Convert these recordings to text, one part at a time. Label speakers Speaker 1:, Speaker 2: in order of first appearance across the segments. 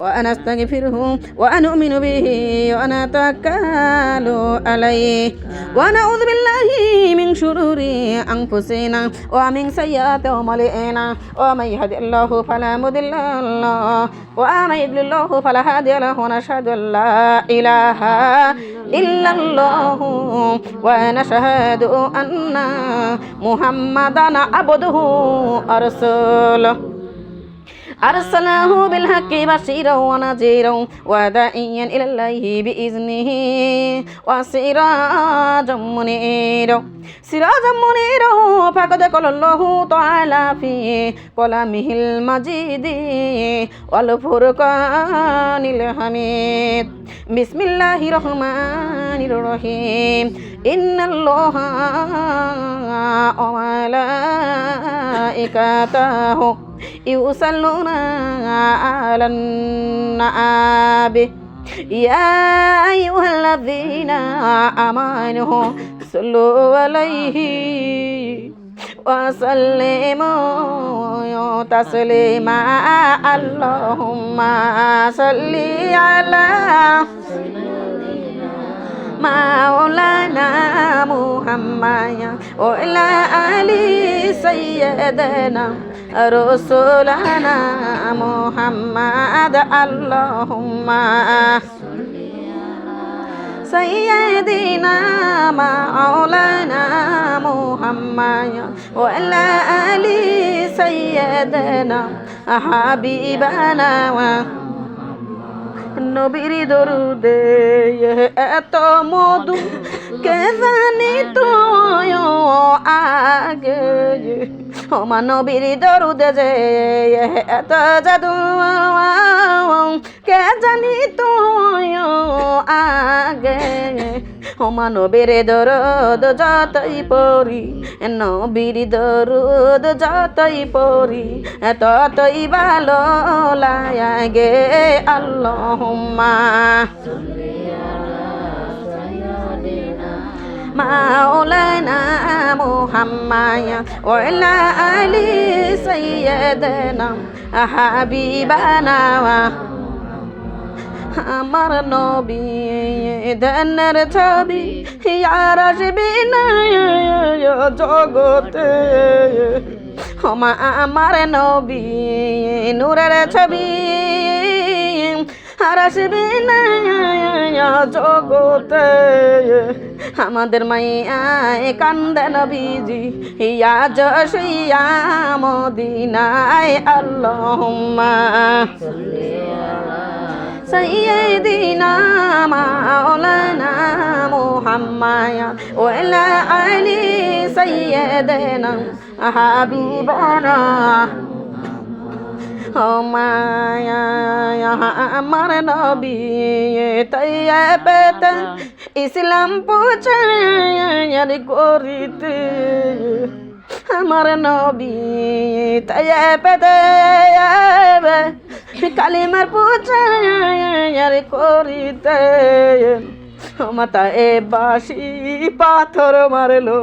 Speaker 1: ونستغفره ونؤمن به ونتوكل عليه ونعوذ بالله من شرور أنفسنا ومن سيئات أعمالنا ومن يهد الله فلا مضل له ومن يضلل الله فلا هادي له ونشهد أن لا إله إلا الله ونشهد أن محمدا عبده ورسوله أرسله بالحق بشيرا ونذيرا وداعيا إلى الله بإذنه وسراجا منيرا فقد قال الله تعالى في كلامه المجيد والفرقان الحميد بسم الله الرحمن الرحيم إن الله وملائكته يصلون على النبي يا أيها الذين آمنوا صلوا عليه وسلموا تسليما اللهم صل على مولانا محمد وعلى آل سيدنا رسولنا محمد اللهم سيدنا مولانا محمد وعلى آل سيدنا حبيبنا নবীর দরুদে এত মধু কে জানি তো আগে ওমা নবীর দরুদে যে এত জাদু কে জানি তো আগে ওমা নবীর দরুদ যতই পড়ি নবীর দরুদ যতই পড়ি ততই ভালো লাগে আল্লাহুম্মা مولانا محمد وعلى آل سيدنا حبيبنا আমার নবী দেনের ছবি আর আসবি না জগতে আমার নবী নূরের ছবি আর আসবি না জগতে আমাদের মাইয়ায় কান্দে নবীজি ইয়া জশিয়া মদিনায় আল্লাহুম্মা سيدنا مولانا محمد وعلى آل سيدنا حبيبنا আমার নবী তৈয়বতে ইসলাম প্রচার করিতে আমার নবী তৈয়বতে কালিমার প্রচার করিতে মাতা এ বাসি পাথর মারলো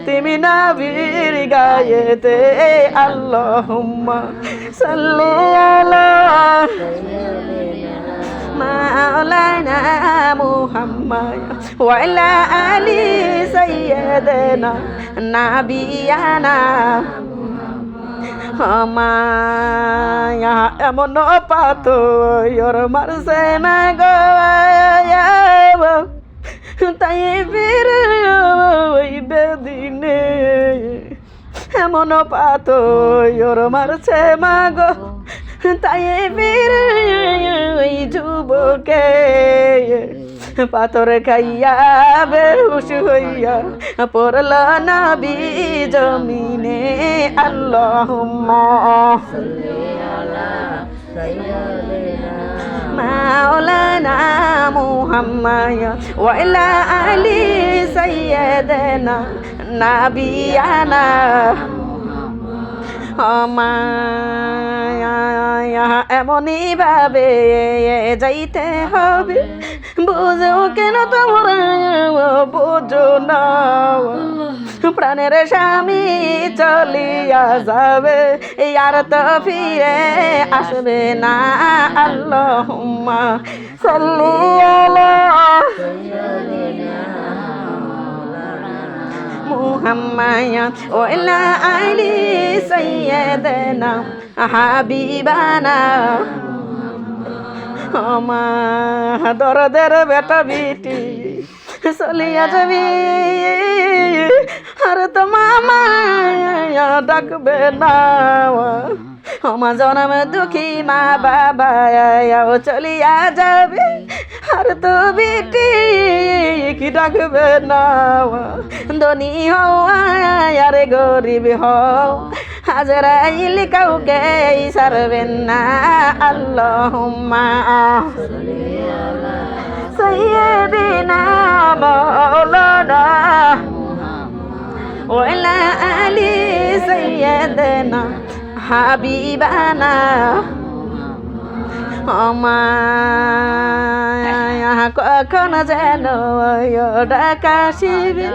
Speaker 1: তুমি নবীর গায়েতে আল্লাহুম্মা সাল্লি আলা مولانا محمد وعلى آل سيدنا نبينا এমন পাথর মারছে না গো তাই ফির ওই বেদিনে এমন পাথর মারছে মা গো তাই ফির ওই যুবকে পাথর খাইয়া বেহুশ হইয়া পড়ল নবী জমিনে আল্লাহুম্মা مولانا محمد وعلى آل سيدنا نبينا এমনই ভাবে যাইতে হবে বুঝো কেন তোমরা বোঝো না প্রাণের স্বামী চলিয়া যাবে আর তো ফিরে আসবে না আল্লাহুম্মা সাল্লি আলা মুহাম্মাদ ওয়া আলা আলি সাইয়্যিদানা হাবিবানা আমার দরদের বেটা বিটি চলিয়া যাবি আর তো মামা ডাকবে না আমার জনম দুঃখী মা বাবা চলিয়া যাবে আর তো বিটি কি ডাকবে না ধনী হও আর গরিব হও হাজরাইল কাউকে সারবেন না আল্লাহুম্মা সাইয়্যিদিনা মাওলানা ওয়া আলা আলি সাইয়্যিদিনা হাবিবানা কখন যেন ডাকাশিবে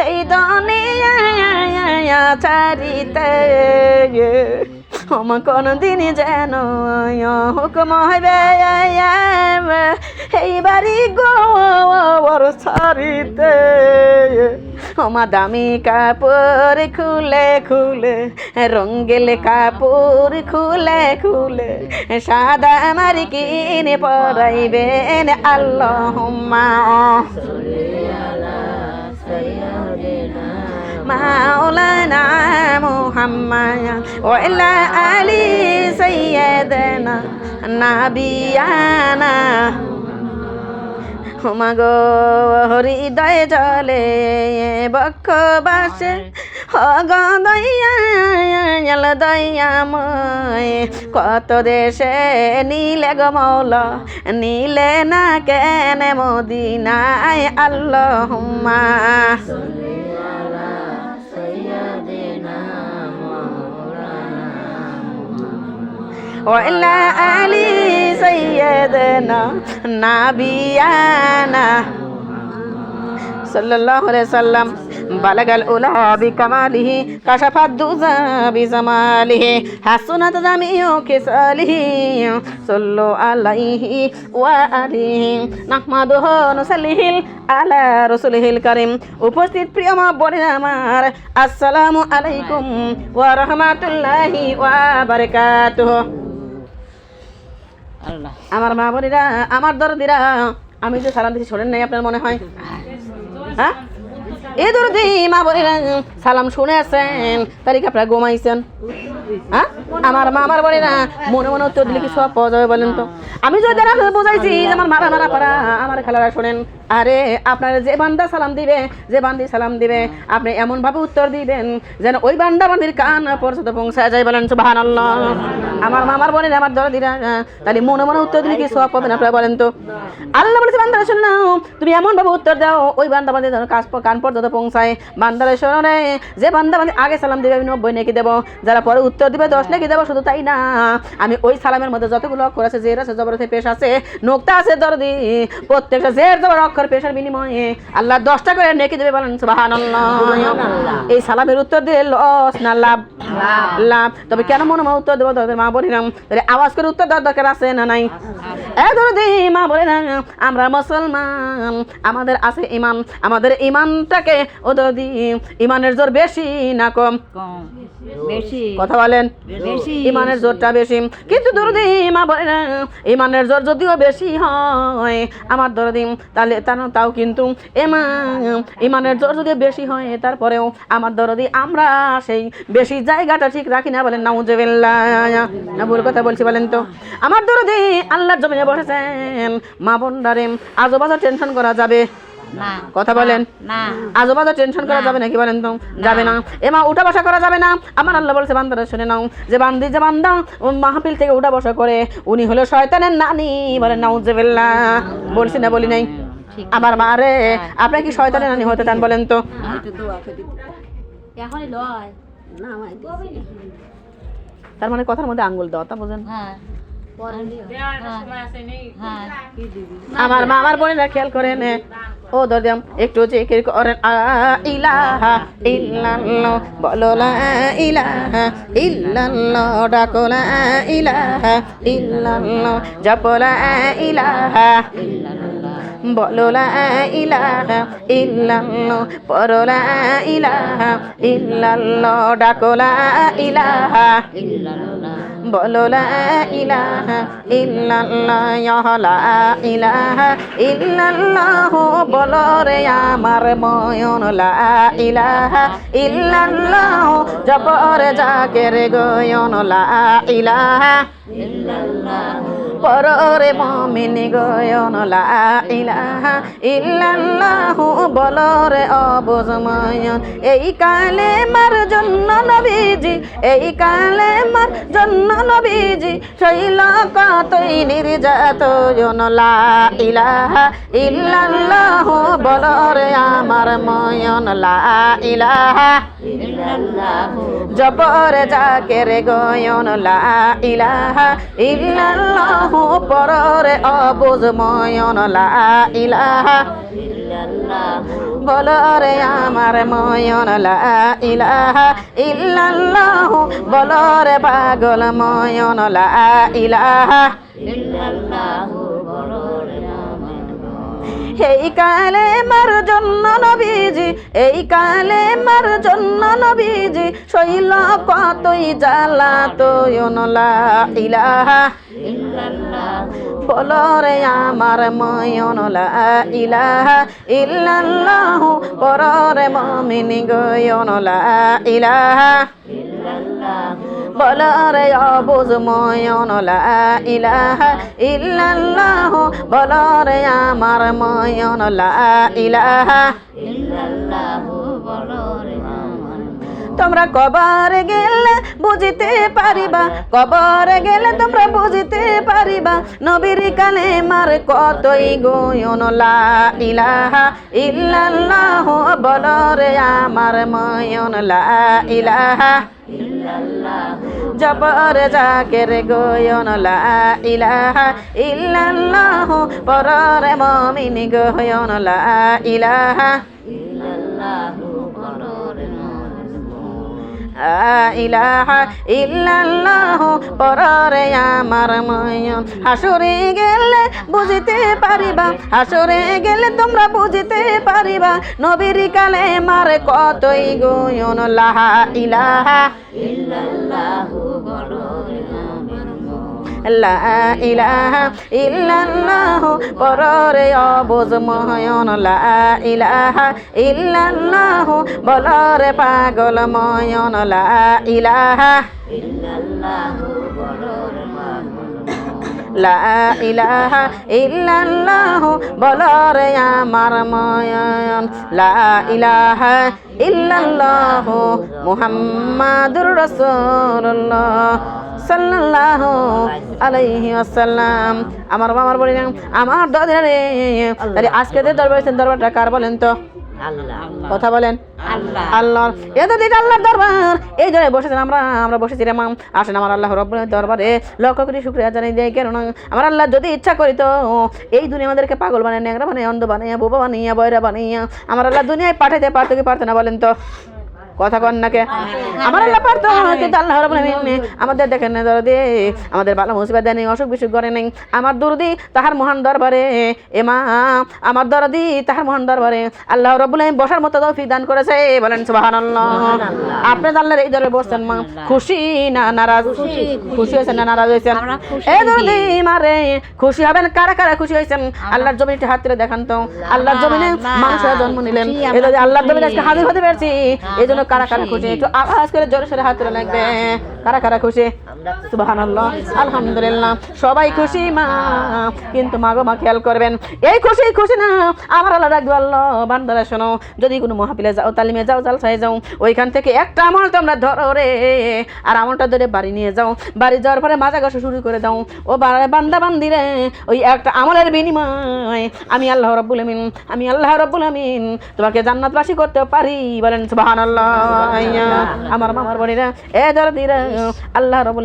Speaker 1: এই দুনিয়া ছাড়িতে কোন দিন যেন হুকুম হইবে এই বাড়ি গোর ছাড়িতে দামি কাপড় খুলে খুলে রঙ্গিল কাপড় খুলে খুলে সাদা মারি কিনে পরাইবেন আল্লাহুম্মা মাওলানা মুহাম্মাদ ওয়া আলা আলি সাইয়্যিদানা নাবিয়ানা মাগো হৃদয় জলে বক্ষ বাসে দয়াল দয়াময় কত দেশে নীলে গো মৌলা নীলে না কেন মদিনায় আল্লাহুম্মা وإلى آل سيدنا نبينا صلى الله عليه وسلم بلغ الأولى بكماله كشف الدجى بجماله حسنت جميع خصاله صلوا عليه وآله نحمده ونصلي على رسوله الكريم উপস্থিত প্রিয় মা বোনেরা আমার আসসালামু আলাইকুম ওয়া রাহমাতুল্লাহি ওয়া বারাকাতুহু আমার মা বোনেরা আমার দরদিরা আমি যে সালাম দিচ্ছি শোনেন নাই আপনার মনে হয় হ্যাঁ এই দরদি মা বোনেরা সালাম শুনেছেন তারিখ আপনারা ঘুমাইছেন হ্যাঁ আমার মা আমার বোনেরা মনে মনে উত্তর দিলে কি সব পাওয়া যাবে বলেন তো আমি যদি বোঝাইছি যে আমার মারা মারা পারা আমার খেলারা শোনেন আরে আপনার যে বান্দা সালাম দিবে যে বান্দি সালাম দিবে আপনি এমন ভাবে উত্তর দিবেন যেন ওই বান্দা বান্দির কান পর্যন্ত পৌঁছায় যায় বলেন সুবহানাল্লাহ আমার মামার বোনের আমার দরদিরা তাহলে মনে মনে উত্তর দিলে কি সব পাবেন আপনারা বলেন তো আল্লাহ বলেছে বান্দারা শোনো তুমি এমন ভাবে উত্তর দাও ওই বান্দা বান্দির যেন কান পর্যন্ত পৌঁছায় বান্দারা শোনো রে যে বান্দা বান্দি আগে সালাম দিবে আমি 90 নেকি দেবো যারা পরে উত্তর দিবে 10 নেকি দেবো শুধু তাই না আমি ওই সালামের মধ্যে যতগুলো অক্ষর আছে জের আছে জবর আছে পেশ আছে নোক্তা আছে দরদি প্রত্যেকটা জের জবর অক্ষর পেশের বিনিময়ে আল্লাহ 10টা করে নেকি দেবে বলেন সুবহানাল্লাহ এই সালামের উত্তর দিলে লস না লাভ লাভ তবে কেন মনে মনে উত্তর দেবো তোদের মা বলিলাম তাহলে আওয়াজ করে উত্তর দেওয়ার দরকার আছে না নাই দরদি মা বলিলাম আমরা মুসলমান আমাদের আছে ইমান আমাদের ইমানটাকে ও দরদি ইমানের জোর বেশি না কম
Speaker 2: বেশি
Speaker 1: কথা বলেন
Speaker 2: বেশি
Speaker 1: ইমানের জোরটা বেশি কিন্তু দরদি মা বলে না ইমানের জোর যদিও বেশি হয় আমার দরদি তাহলে তাও কিন্তু ইমানের জোর যদি বেশি হয় তারপরেও আমার দরদি আমরা সেই বেশি জায়গাটা ঠিক রাখি না বলেন নাউজুবিল্লাহ না ভুল কথা বলছি বলেন তো আমার দরদি আল্লাহর জমিনে বসেছেন মা বোনদারে আজোবাজো টেনশন করা যাবে
Speaker 2: না
Speaker 1: কথা বলেন
Speaker 2: না
Speaker 1: আজোবাজো টেনশন করা যাবে নাকি বলেন তো যাবে না এমা উঠা বসা করা যাবে না আমার আল্লাহ বলছে বান্দারা শুনে নাও যে বান্দা মাহফিল থেকে উঠা বসা করে উনি হলো শয়তানের নানি বলেন নাউজুবিল্লাহ বলছি না বলি নাই আমার মা রে আপনি কি শয়তানের নানি হতে চান বলেন তো
Speaker 2: এখনই লয়
Speaker 1: তার মানে কথার মধ্যে আঙ্গুল দাও তা বুঝেন
Speaker 2: হ্যাঁ
Speaker 1: আমার মা আমার বোনেরা খেয়াল করেন ও দরদাম একটু জিকির করেন ইলাহা ইল্লাল্লাহ বলো লা ইলাহা ইল্লাল্লাহ ডাকো লা ইলাহা ইল্লাল্লাহ জপো লা ইলাহা বলো লা ইলাহা ইল্লাল্লাহ পড়ো লা ইলাহা ইল্লাল্লাহ ডাকো লা ইলাহা বলো লা ইলাহা ইল্লাল্লাহ লা ইলাহা ইল্লাল্লাহ বলো রে আমার ময়ন লা ইলাহা ইল্লাল্লাহ জপরে জাকের গয়ন লা ইলাহা পরে মুমিন গয়ন লা ইলাহা ইল্লাল্লাহ বলো রে অবুঝ ময়ন এই কালেমার জন্য নবীজি এই কালেমার জন্য নবীজি শৈল কতই নির্যাতন লা ইলাহা ইল্লাল্লাহ বলো রে আমার ময়ন লা ইলাহা জপরে জাকের গয়ন লা ইলাহা ইল্লাল্লাহ পরে অবুঝ ময়ন লা ইলাহা বলো রে আমার ময়ন লা ইলাহা ইল্লাল্লাহ বলো রে পাগল ময়ন লা ইলাহা এই কালেমার জন্য নবীজি এই কালেমার জন্য নবীজি শৈল কতই জ্বালাতন লা ইলাহা বলো রে আমার ময়ন লা ইলাহা ইল্লাল্লাহ পরে মুমিন গয়ন লা ইলাহা বলো রে অবুঝ ময়ন লা ইলাহা ইল্লাল্লাহ বলো রে আমার ময়ন লা ইলাহা তোমরা কবরে গেলে বুঝিতে পারিবা কবরে গেলে তোমরা বুঝিতে পারিবা নবীর কালেমার কতই গয়ন লা ইলাহা ইল্লাল্লাহ বলো রে আমার ময়ন লা ইলাহা জপরে জাকের গয়ন লা ইলাহা ইল্লাল্লাহ পরে মুমিন গয়ন লা ইলাহা ইলাহা ইল্লাল্লাহ পরে আমার ময়ন হাসরে গেলে বুঝিতে পারিবা হাসরে গেলে তোমরা বুঝিতে পারিবা নবীর কালেমার কতই গয়ন লা ইলাহা ইল্লাল্লাহ লা ইলাহা ইল্লাল্লাহ পরে অবুঝ ময়ন লা ইলাহা ইল্লাল্লাহ বলো রে পাগল ময়ন লা ইলাহা লা ইলাহা ইল্লাল্লাহ বলো রে আমার ময়ন লা ইলাহা ইল্লাল্লাহ মুহাম্মাদুর রাসূলুল্লাহ সাল্লাল্লাহু আলাইহি ওয়াসাল্লাম আমার বাবার বলি আমার দাদা রে তাহলে আজকে যে দরবারটা কার বলেন তো কথা বলেন আল্লাহর এটা দিন আল্লাহর দরবার এই জন্য বসেছেন আমরা বসেছি রে মাম আসেন আমার আল্লাহ রব্বুল দরবারে লক্ষ কোটি শুকরিয়া জানাই দেয় কেন আমার আল্লাহ যদি ইচ্ছা করি তো এই দুনিয়া আমাদেরকে পাগল বানিয়ে ন্যাংরা বানিয়ে অন্ধ বানিয়ে বোবা বানিয়ে বয়রা বানিয়ে আমার আল্লাহ দুনিয়ায় পাঠাইতে পারতো কি পারতো না বলেন তো কথা কন নাকে আমার আল্লাহ পারতো কিন্তু আল্লাহ রাব্বুল আলামিন আমাদের দেখেন না দরদে আমাদের ভালো মুসিবত দেয় নেই অসুখ বিসুখ করে নেই আমার দরদি তাহার মহান দরবারে এমা আমার দরদি তাহার মহান দরবারে আল্লাহ রাব্বুল আলামিন বসার মতো তৌফিক দান করেছে বলেন সুবহানাল্লাহ আপনি আল্লাহর এই দরবারে বসছেন মা খুশি না নারাজ খুশি হয়েছেন না নারাজ হয়েছেন এই দরদি মারে খুশি হবেন কারা কারা খুশি হয়েছেন আল্লাহর জমিনে হাত তুলে দেখান তো আল্লাহর জমিনে মানুষের জন্ম নিলেন এই যদি আল্লাহর জমিনে আজকে হাজির হতে পেরেছি এই জন্য কারা কারা খুশি একটু আওয়াজ করে জোরে সোরে হাত তুলে লাগবে কারা কারা খুশি সুবহানাল্লাহ আলহামদুলিল্লাহ সবাই খুশি মা কিন্তু মা গো মা খেয়াল করবেন এই খুশি না আমার আল্লাহ রাখবে আল্লাহ বান্দারা শোনো যদি কোনো মহাপিলে যাও তালিমে যাও জালসায় যাও ওইখান থেকে একটা আমল তোমরা ধরো রে আর আমলটা ধরে বাড়ি নিয়ে যাও বাড়ি যাওয়ার পরে মাজা ঘষা শুরু করে দাও ও বান্দা বান্দি রে ওই একটা আমলের বিনিময় আমি আল্লাহ রাব্বুল আমিন তোমাকে জান্নাতবাসী করতে পারি বলেন সুবহানাল্লাহ আমার মামার বোনেরা এ দরদিরা আল্লাহ রাব্বুল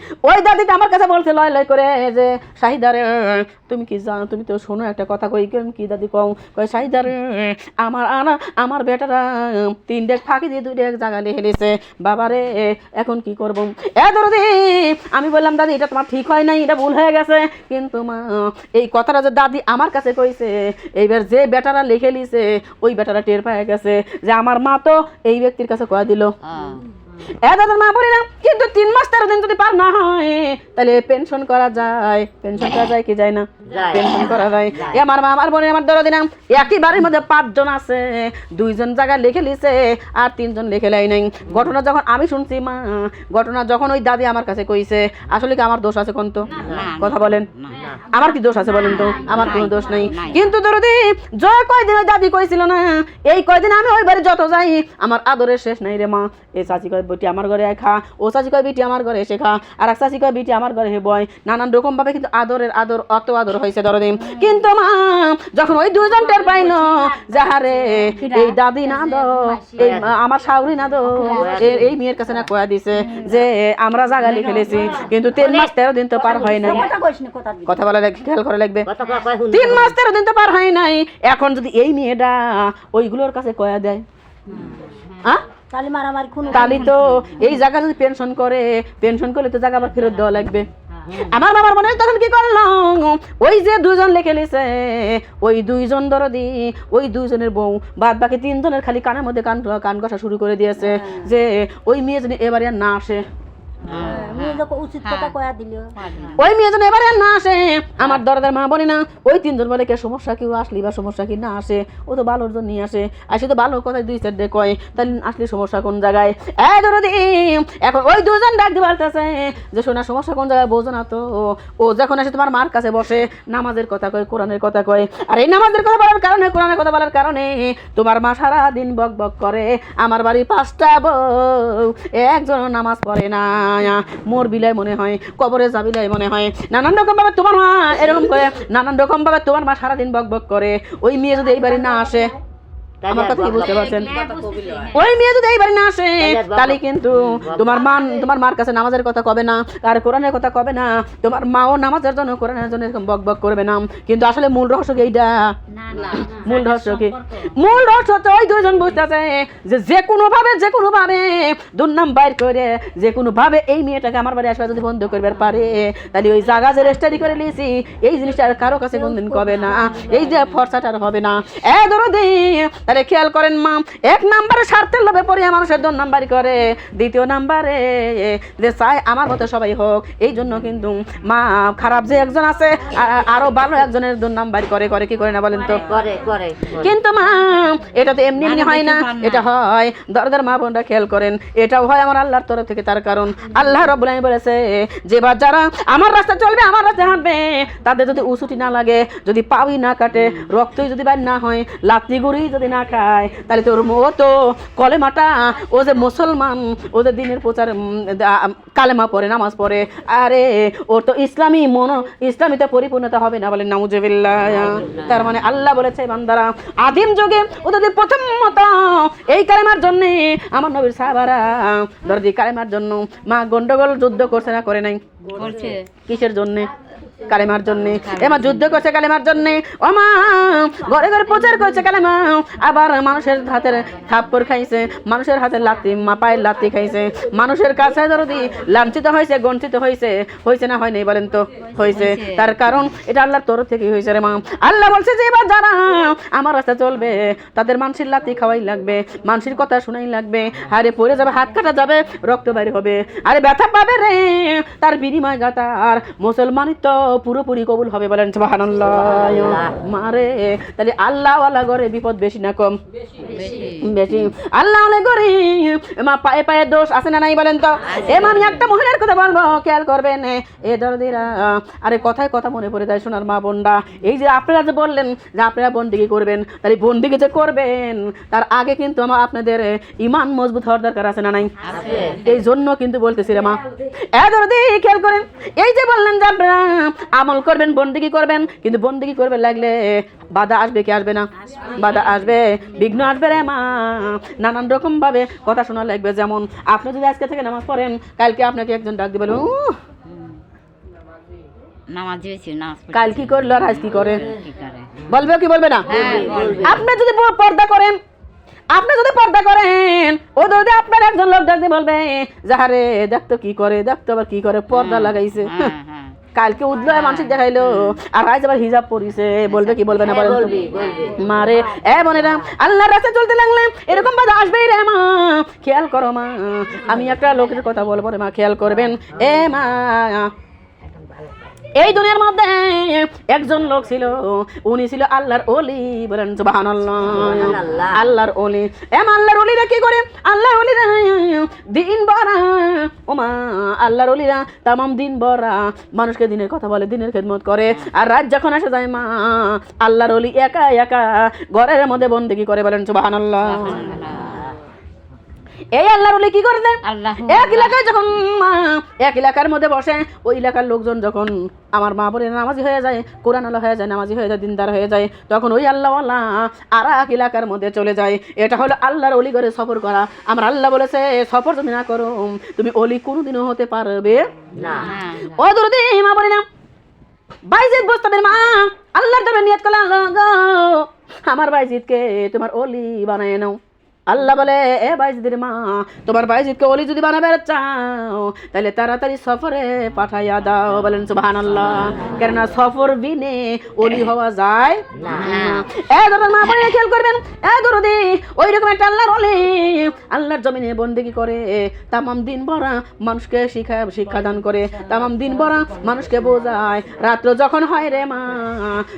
Speaker 1: ওই দাদিটা আমার কাছে বলছে লয় লয় করে যে শাহিদারে তুমি কি জানো, তুমি তো শোনো একটা কথা কই। কি দাদি কও? কয় শাহিদারে আমার বেটারা 3 ডেক ফাঁকি দিয়ে 2 ডেক জায়গা লিখে দিয়েছে। বাবারে এখন কি করবো? দরদি আমি বললাম দাদি এটা তোমার ঠিক হয় নাই, এটা ভুল হয়ে গেছে। কিন্তু মা এই কথাটা যে দাদি আমার কাছে কইছে, এইবার যে বেটারা লিখে লিছে ওই বেটারা টের পায় গেছে যে আমার মা তো এই ব্যক্তির কাছে কয়া দিল। দাদার মা বলি না, কিন্তু 3 মাস 13 দিন যদি পার না হয় তাহলে পেনশন করা যায়। পেনশন করা যায় কি যায় না? পেনশন করা যায়। আমার মা আমার বোনের আমার দরদি না একই বাড়ির মধ্যে 5 জন আছে, 2 জন জায়গা লিখে লিছে আর 3 জন লিখে লাই নাই। ঘটনা যখন আমি শুনছি মা, ঘটনা যখন ওই দাদি আমার কাছে কইছে, আসলে কি আমার দোষ আছে কোন? তো কথা বলেন, আমার কি দোষ আছে বলেন তো? আমার কোনো দোষ নাই। কিন্তু দরদি জয় কয়দিন ওই দাদি কইছিল না, এই কয়দিন আমি ওই বাড়ি যত যাই আমার আদরের শেষ নাই রে মা। এই চাচি কয় বেটি আমার ঘরে খা, ও চাচি কয় বেটি আমার ঘরে এসে খা, আর এক চাচি কয় বেটি আমার ঘরে হে বয়, নানান রকম ভাবে কিন্তু আদরের আদর অত আদর হয়েছে দরদি। কিন্তু মা যখন ওই 2 জন টের পাইল যাহারে এই দাদি না দো, এই আমার শাউরি না দো, এই মেয়ের কাছে না কয়া দিছে যে আমরা জায়গা লিখে লেছি, কিন্তু 3 মাস 13 দিন তো পার হয় নাই। কথা বলা খেয়াল করে লাগবে। 3 মাস 13 দিন তো পার হয় নাই। এখন যদি এই মেয়েটা ওইগুলোর কাছে কয়া দেয়, তাহলে তো এই জায়গা যদি পেনশন করলে তো জায়গা আবার ফেরত দেওয়া লাগবে। আমার বাবার মনে তখন কি করলো, ওই যে 2 জন লিখে লিছে ওই 2 জন দরদি, ওই 2 জনের বউ, বাদ বাকি 3 জনের খালি কানের মধ্যে কান ঘষা শুরু করে দিয়েছে যে ওই মেয়ে যদি এবারে না আসে, ওই মেয়ে যেন এবারে না আসে। আমার দরদার মা বলে না ওই 3 জন বলে কে সমস্যা কেউ আসলি বা সমস্যা কি না আসে, ও তো ভালোর জন্য আসে, আসে তো ভালো কথা 2-4 ডে কয়, তাহলে আসলে সমস্যা কোন জায়গায়? দরদি এখন ওই 2 জন ডাক দিয়ে বলতেছে যে শোনা সমস্যা কোন জায়গায় বোঝো না তো। ও যখন আসে তোমার মার কাছে বসে নামাজের কথা কয়, কোরআনের কথা কয়, আর এই নামাজের কথা বলার কারণে, কোরআনের কথা বলার কারণে তোমার মা সারাদিন বক বক করে। আমার বাড়ি 5টা বউ, একজন নামাজ পড়ে না, মোর বিলাই মনে হয়, কবরে যাবিলাই মনে হয়, নানান রকম ভাবে তোমার মা এরকম করে, নানান রকম ভাবে তোমার মা সারাদিন বক বক করে। ওই মেয়ে যদি এই বাড়ি না আসে, আমার কথা কি বুঝতে পারছেন? ওই মেয়ে যদি এই বাড়ি না আসে তাহলে কিন্তু তোমার মার কাছে নামাজের কথা কবে না, আর কোরআনের কথা কবে না, তোমার মাও নামাজের জন্য কোরআনের জন্য এরকম বক বক করবে না। কিন্তু আসলে মূল রহস্য কি এইটা? মূল রহস্য কি? মূল রহস্য হচ্ছে ওই 2 জন বুঝতেছে যে যে কোনো ভাবে দুর্নাম বাইর করে যে কোনো ভাবে এই মেয়েটাকে আমার বাড়ি আসবে যদি বন্ধ করবে পারে, তাহলে ওই জায়গা যে রেজিস্ট্রি করে নিয়েছি এই জিনিসটা আর কারো কাছে কোনদিন কবে না, এই যে ফর্সাটার হবে না। দরদি তাহলে খেয়াল করেন মা, 1 নম্বরে স্বার্থের লোভে পড়ে মানুষের 2 নাম্বারই করে, 2য় নম্বরে যে চায় আমার মতো সবাই হোক, এই জন্য কিন্তু মা খারাপ যে একজন আছে আরো ভালো একজনের 2 নাম্বারই করে কি করে না বলেন তো? কিন্তু মা এটা তো এমনি এমনি হয় না, এটা হয় দরদার মা বোনরা খেয়াল করেন, এটাও হয় আমার আল্লাহর তরফ থেকে। তার কারণ আল্লাহ রাব্বুল আলামিন বলেছে যে যারা আমার রাস্তা চলবে, আমার রাস্তায় হাঁটবে, তাদের যদি উসুটি না লাগে, যদি পাউই না কাটে, রক্তই যদি বাইর না হয়, লাত্তি গুড়ি যদি না খায়, তাহলে তোর ও তো কলেমাটা, ও যে মুসলমান, ও যে দিনের প্রচার কালেমা পড়ে, নামাজ পড়ে, আরে ওর তো ইসলামীতে পরিপূর্ণতা হবে না, বলেন নাউজুবিল্লাহ। তার মানে আল্লাহ বলেছে বান্দারা আদিম যুগে ওদের প্রথম মত এই কালেমার জন্য আমার নবীর সাহাবারা দরদি কালেমার জন্য মা গন্ডগোল যুদ্ধ করছে না করে নাই? কিসের জন্য? কালেমার জন্য। এমা যুদ্ধ করছে কালেমার জন্য, ও মা ঘরে ঘরে প্রচার করছে কালেমা, আবার মানুষের হাতের থাপ্পড় খাইছে, মানুষের হাতের লাত্তি, পায়ের লাত্তি খাইছে, মানুষের কাছে দরদি লাঞ্ছিত হয়েছে, গঞ্চিত হয়েছে না হয় নাই বলেন তো? হয়েছে। তার কারণ এটা আল্লাহর তরফ থেকে হয়েছে রে মা। আল্লাহ বলছে যে এবার যারা আমার রাস্তা চলবে তাদের মানুষের লাত্তি খাওয়াই লাগবে, মানুষের কথা শোনাই লাগবে, আরে পড়ে যাবে, হাত কাটা যাবে, রক্ত বাইর হবে, আরে ব্যথা পাবে রে, তার বিনিময় গাতার মুসলমানই তো পুরোপুরি কবুল হবে, বলেন সুবহানাল্লাহ। মারে তাহলে আল্লাহ ওয়ালা ঘরে বিপদ বেশি না কম? বেশি। আল্লাহ ওয়ালা ঘরে মা পায়ে পায়ে দোষ আছে না নাই বলেন তো? আমি একটা মহিলার কথা বলবো, খেয়াল করবেন এ দরদিরা, আরে কথায় কথা মনে পড়ে যায় সোনার মা বোনরা। এই যে আপনারা যে বললেন যে আপনারা বন্দিগি করবেন, তাহলে বন্দিগি যে করবেন তার আগে কিন্তু আমার আপনাদের ইমান মজবুত হওয়ার দরকার আছে না নাই? এই জন্য কিন্তু বলতেছি রে মা, এ দরদি খেয়াল করেন, এই যে বললেন যে আপনারা আমল করবেন, বন্দিগি করবেন, কিন্তু বন্দিগি করবে লাগলে বাধা আসবে কি আসবে না? বাধা আসবে, বিঘ্ন আসবে রে মা, নানান রকম ভাবে কথা শোনা লাগবে। যেমন আপনি যদি আজকে থেকে নামাজ পড়েন, কালকে আপনাকে একজন ডাক দিবে,
Speaker 2: নামাজ হয়েছে নামাজ পড়ছে।
Speaker 1: কাল কি করলো আর আজ কি করে?
Speaker 2: কি করে?
Speaker 1: বলবে কি বলবে না?
Speaker 2: হ্যাঁ, বলবে।
Speaker 1: আপনি যদি পর্দা করেন, আপনি যদি পর্দা করেন, ও যদি আপনার একজন লোক ডাকতে বলবে যাহারে দেখতো কি করে, দেখতো আবার কি করে, পর্দা লাগাইছে।
Speaker 2: হ্যাঁ, হ্যাঁ।
Speaker 1: কালকে উদ্লয় মানসিক দেখাইলো আর আজ আবার হিজাব পরিছে, বলবে কি বলবে না বলেন তো? মারে এ বোনেরা, আল্লাহর রাস্তায় চলতে লাগলে এরকম বাধা আসবেই রে মা, খেয়াল করো মা। আমি একটা লোকের কথা বলবো রে মা, খেয়াল করবেন। এ মা, এই দুনিয়ার মধ্যে একজন লোক ছিল, উনি ছিল আল্লাহর ওলি, বলেন সুবহানাল্লাহ। আল্লাহর ওলি, আল্লাহর ওলিরা কি করে? আল্লাহর ওলিরা দিন ভরা, ও মা, আল্লাহর ওলিরা তামাম দিন ভরা মানুষকে দিনের কথা বলে, দিনের খেদমত করে। আর রাত যখন আসে যায় মা, আল্লাহর ওলি একা একা ঘরের মধ্যে বন্দেগী করে, বলেন সুবহানাল্লাহ। এই আল্লাহর ওলি কি করতেন?
Speaker 2: আল্লাহ
Speaker 1: এক এলাকায় যখন মা এক এলাকার মধ্যে বসে, ওই এলাকার লোকজন যখন আমার মা বলে নামাজি হয়ে যায়, কোরআন আল্লাহ হয়ে যায়, নামাজি হয়ে যায়, দিনদার হয়ে যায়, তখন ওই আল্লাহওয়ালা আর এক এলাকার মধ্যে চলে যায়। এটা হলো আল্লাহর ওলি করে সফর করা। আমার আল্লাহ বলেছে সফর তুমি না করো, তুমি ওলি কোনোদিনও হতে পারবে না। ও দরদি মা বলে না, বাইজিদ বুস্তাদের মা আল্লাহর তবে নিয়ত করলাম, আমার বাইজিদকে তোমার ওলি বানায় নাও। আল্লাহ বলে এ বাইজিদের মা, তোমার বাইজিদকে ওলি যদি বানাবে চাও তাহলে তাড়াতাড়ি সফরে পাঠাইয়া দাও, বলেন সুবহানাল্লাহ। কেননা সফর বিনে ওলি হওয়া যায় না। এ দরদ মা বলে খেয়াল করবেন, এ দরদি ওইরকম একটা আল্লাহর ওলি আল্লাহর জমিনে বন্দেগী করে, তামাম দিন ভরা মানুষকে শিক্ষাদান করে, তামাম দিন ভরা মানুষকে বোঝায়। রাত্র যখন হয় রে মা,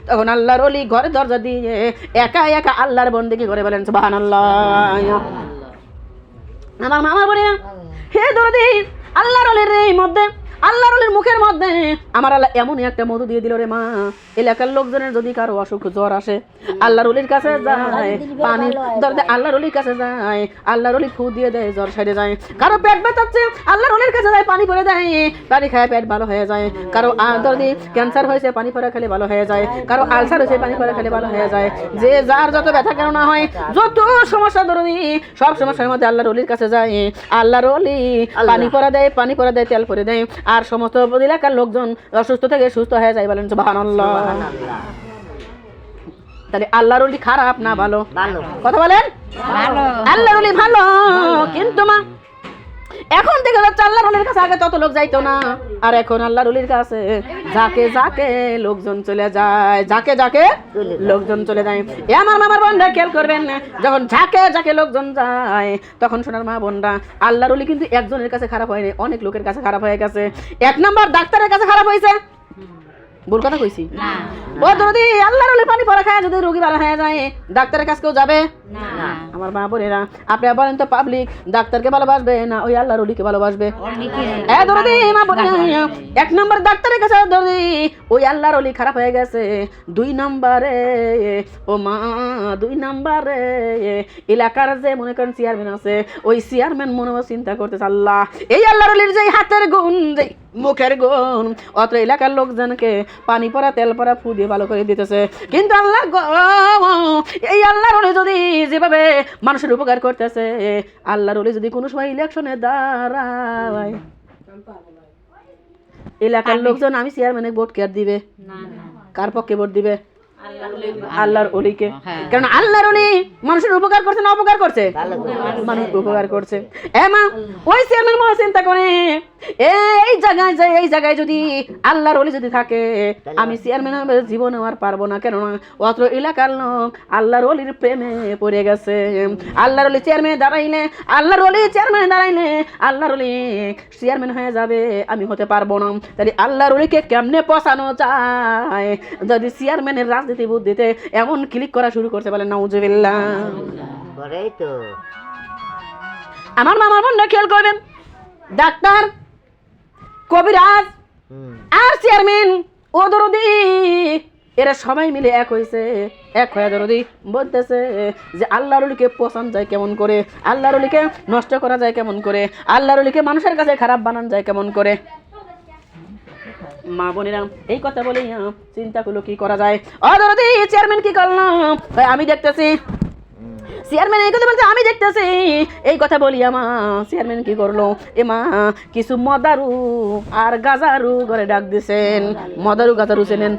Speaker 1: তখন আল্লাহর ওলি ঘরে দরজা দিয়ে একা একা আল্লাহর বন্দেগী করে, বলেন সুবহানাল্লাহ। আমার মামা বলে হে দরদি, আল্লাহর ওলির মধ্যে, আল্লাহর ওলির মুখের মধ্যে আমার আল্লাহ এমনই একটা মধু দিয়ে দিল রে মা, এলাকার লোকজনের যদি কারো অসুখ জ্বর আসে, আল্লাহর ওলির কাছে যায়, পানি দরদে আল্লাহর ওলির কাছে যায়, আল্লাহর ওলি ফু দিয়ে দেয়, জ্বর সেরে যায়। কারো পেট ব্যথাচ্ছে, আল্লাহর ওলির কাছে যায়, পানি পরে দেয়, পানি খায় পেট ভালো হয়ে যায়। কারো দরদি ক্যান্সার হয়েছে, পানি পরে খেলে ভালো হয়ে যায়। কারো আলসার হয়েছে, পানি পরে খেলে ভালো হয়ে যায়। যে যার যত ব্যথা কেন না হয়, যত সমস্যা দরদি, সব সমস্যার মধ্যে আল্লাহর ওলির কাছে যায়। আল্লাহর ওলি পানি পরা দেয়, পানি পরা দেয়, তেল পরে দেয়, আর সমস্ত এলাকার লোকজন অসুস্থ থেকে সুস্থ হয়ে যায়, বলেন সুবহানাল্লাহ। তাহলে আল্লাহর ওলি খারাপ না ভালো? কথা বলেন। আল্লাহর ওলি ভালো, কিন্তু মা এখন দেখা যাচ্ছে আল্লাহর ওলির কাছে আগে তত লোক যাইতো না, আর এখন আল্লাহর ওলির কাছে যাকে যাকে লোকজন চলে যায়, যাকে যাকে লোকজন চলে যায়। এ আমার মামার বোনরা খেয়াল করবেন, যখন যাকে যাকে লোকজন যায়, তখন সোনার মা বোনরা আল্লাহর ওলি কিন্তু একজনের কাছে খারাপ হয়নি, অনেক লোকের কাছে খারাপ হয়ে গেছে। এক নম্বর ডাক্তারের কাছে খারাপ হয়েছে, ভুল কথা কইছি? ও যদি আল্লাহর ওলি পানি পড়া খায়, যদি রোগী ভালো হয়ে যায়, ডাক্তারের কাছে কেউ যাবে না। আমার মা বোনেরা, আপনি বলেন তো, পাবলিক ডাক্তারকে ভালোবাসবে না ওই আল্লাহর ওলিকে ভালোবাসবে? এ দরদি মা বোনেরা, এক নম্বর ডাক্তারের কাছে দরদি ওই আল্লাহর ওলি খারাপ হয়ে গেছে। দুই নম্বরে ও মা, দুই নম্বরে এলাকার যে মনে করেন চেয়ারম্যান আছে, ওই চেয়ারম্যান মনে চিন্তা করতেছে, আল্লাহ এই আল্লাহর ওলির যে হাতের গুণ, যে মুখের গুণ, অত এলাকার লোকজনকে পানি পরা তেল পরা ফু দিয়ে ভালো করে দিতেছে। কিন্তু আল্লাহ এই আল্লাহর ওলি যদি যেভাবে মানুষের উপকার করতেছে, আল্লাহর ওলি যদি কোনো সময় ইলেকশনে দাঁড়ায়, এলাকার লোকজন আমি চেয়ারম্যানে ভোট কে দিবে? কার পক্ষে ভোট দিবে? আল্লাহর ওলিকে। কারণ আল্লাহর ওলি মানুষের উপকার করছে না অপকার করছে? মানুষ উপকার করছে। মা ওই চেয়ারম্যান মনে চিন্তা করে, এই জায়গায় যাই, এই জায়গায় যদি আল্লাহর ওলি যদি থাকে, আমি চেয়ারম্যান হবে জীবনে আর পারবো না। কেননা অত এলাকার লোক আল্লাহর ওলির প্রেমে পড়ে গেছে। আল্লাহর ওলি চেয়ারম্যান দাঁড়াইলে, আল্লাহর ওলি চেয়ারম্যান দাঁড়াইলে আল্লাহর ওলি চেয়ারম্যান হয়ে যাবে, আমি হতে পারবো না। তাহলে আল্লাহর ওলিকে কেমনে পচানো যায়? যদি চেয়ারম্যানের রাজনীতি বুদ্ধিতে এমন ক্লিক করা শুরু করতে পারে, নাউজুবিল্লাহ। আমার মামার বোনরা খেয়াল করবেন, ডাক্তার, কবিরাজ আর চেয়ারম্যান ও দরদি এরা সবাই মিলে এক হয়েছে, এক হয়ে দরদি বলতেছে যে আল্লাহর ওলিকে পছন্দ যায় কেমন করে, আল্লাহর ওলিকে নষ্ট করা যায় কেমন করে, আল্লাহর ওলিকে মানুষের কাছে খারাপ বানানো যায় কেমন করে। মা বোনেরা এই কথা বলে চিন্তা করলো কি করা যায়। ও দরদি চেয়ারম্যান কি করলাম, আমি দেখতেছি চেয়ারম্যান এই কথা বলছে, আমি দেখতেছি এই কথা বলি মা চেয়ারম্যান কি করলো, এ মা কিছু মদারু আর গাজারু করে ডাক দিছেন। মদারু গাজারু চেনেন?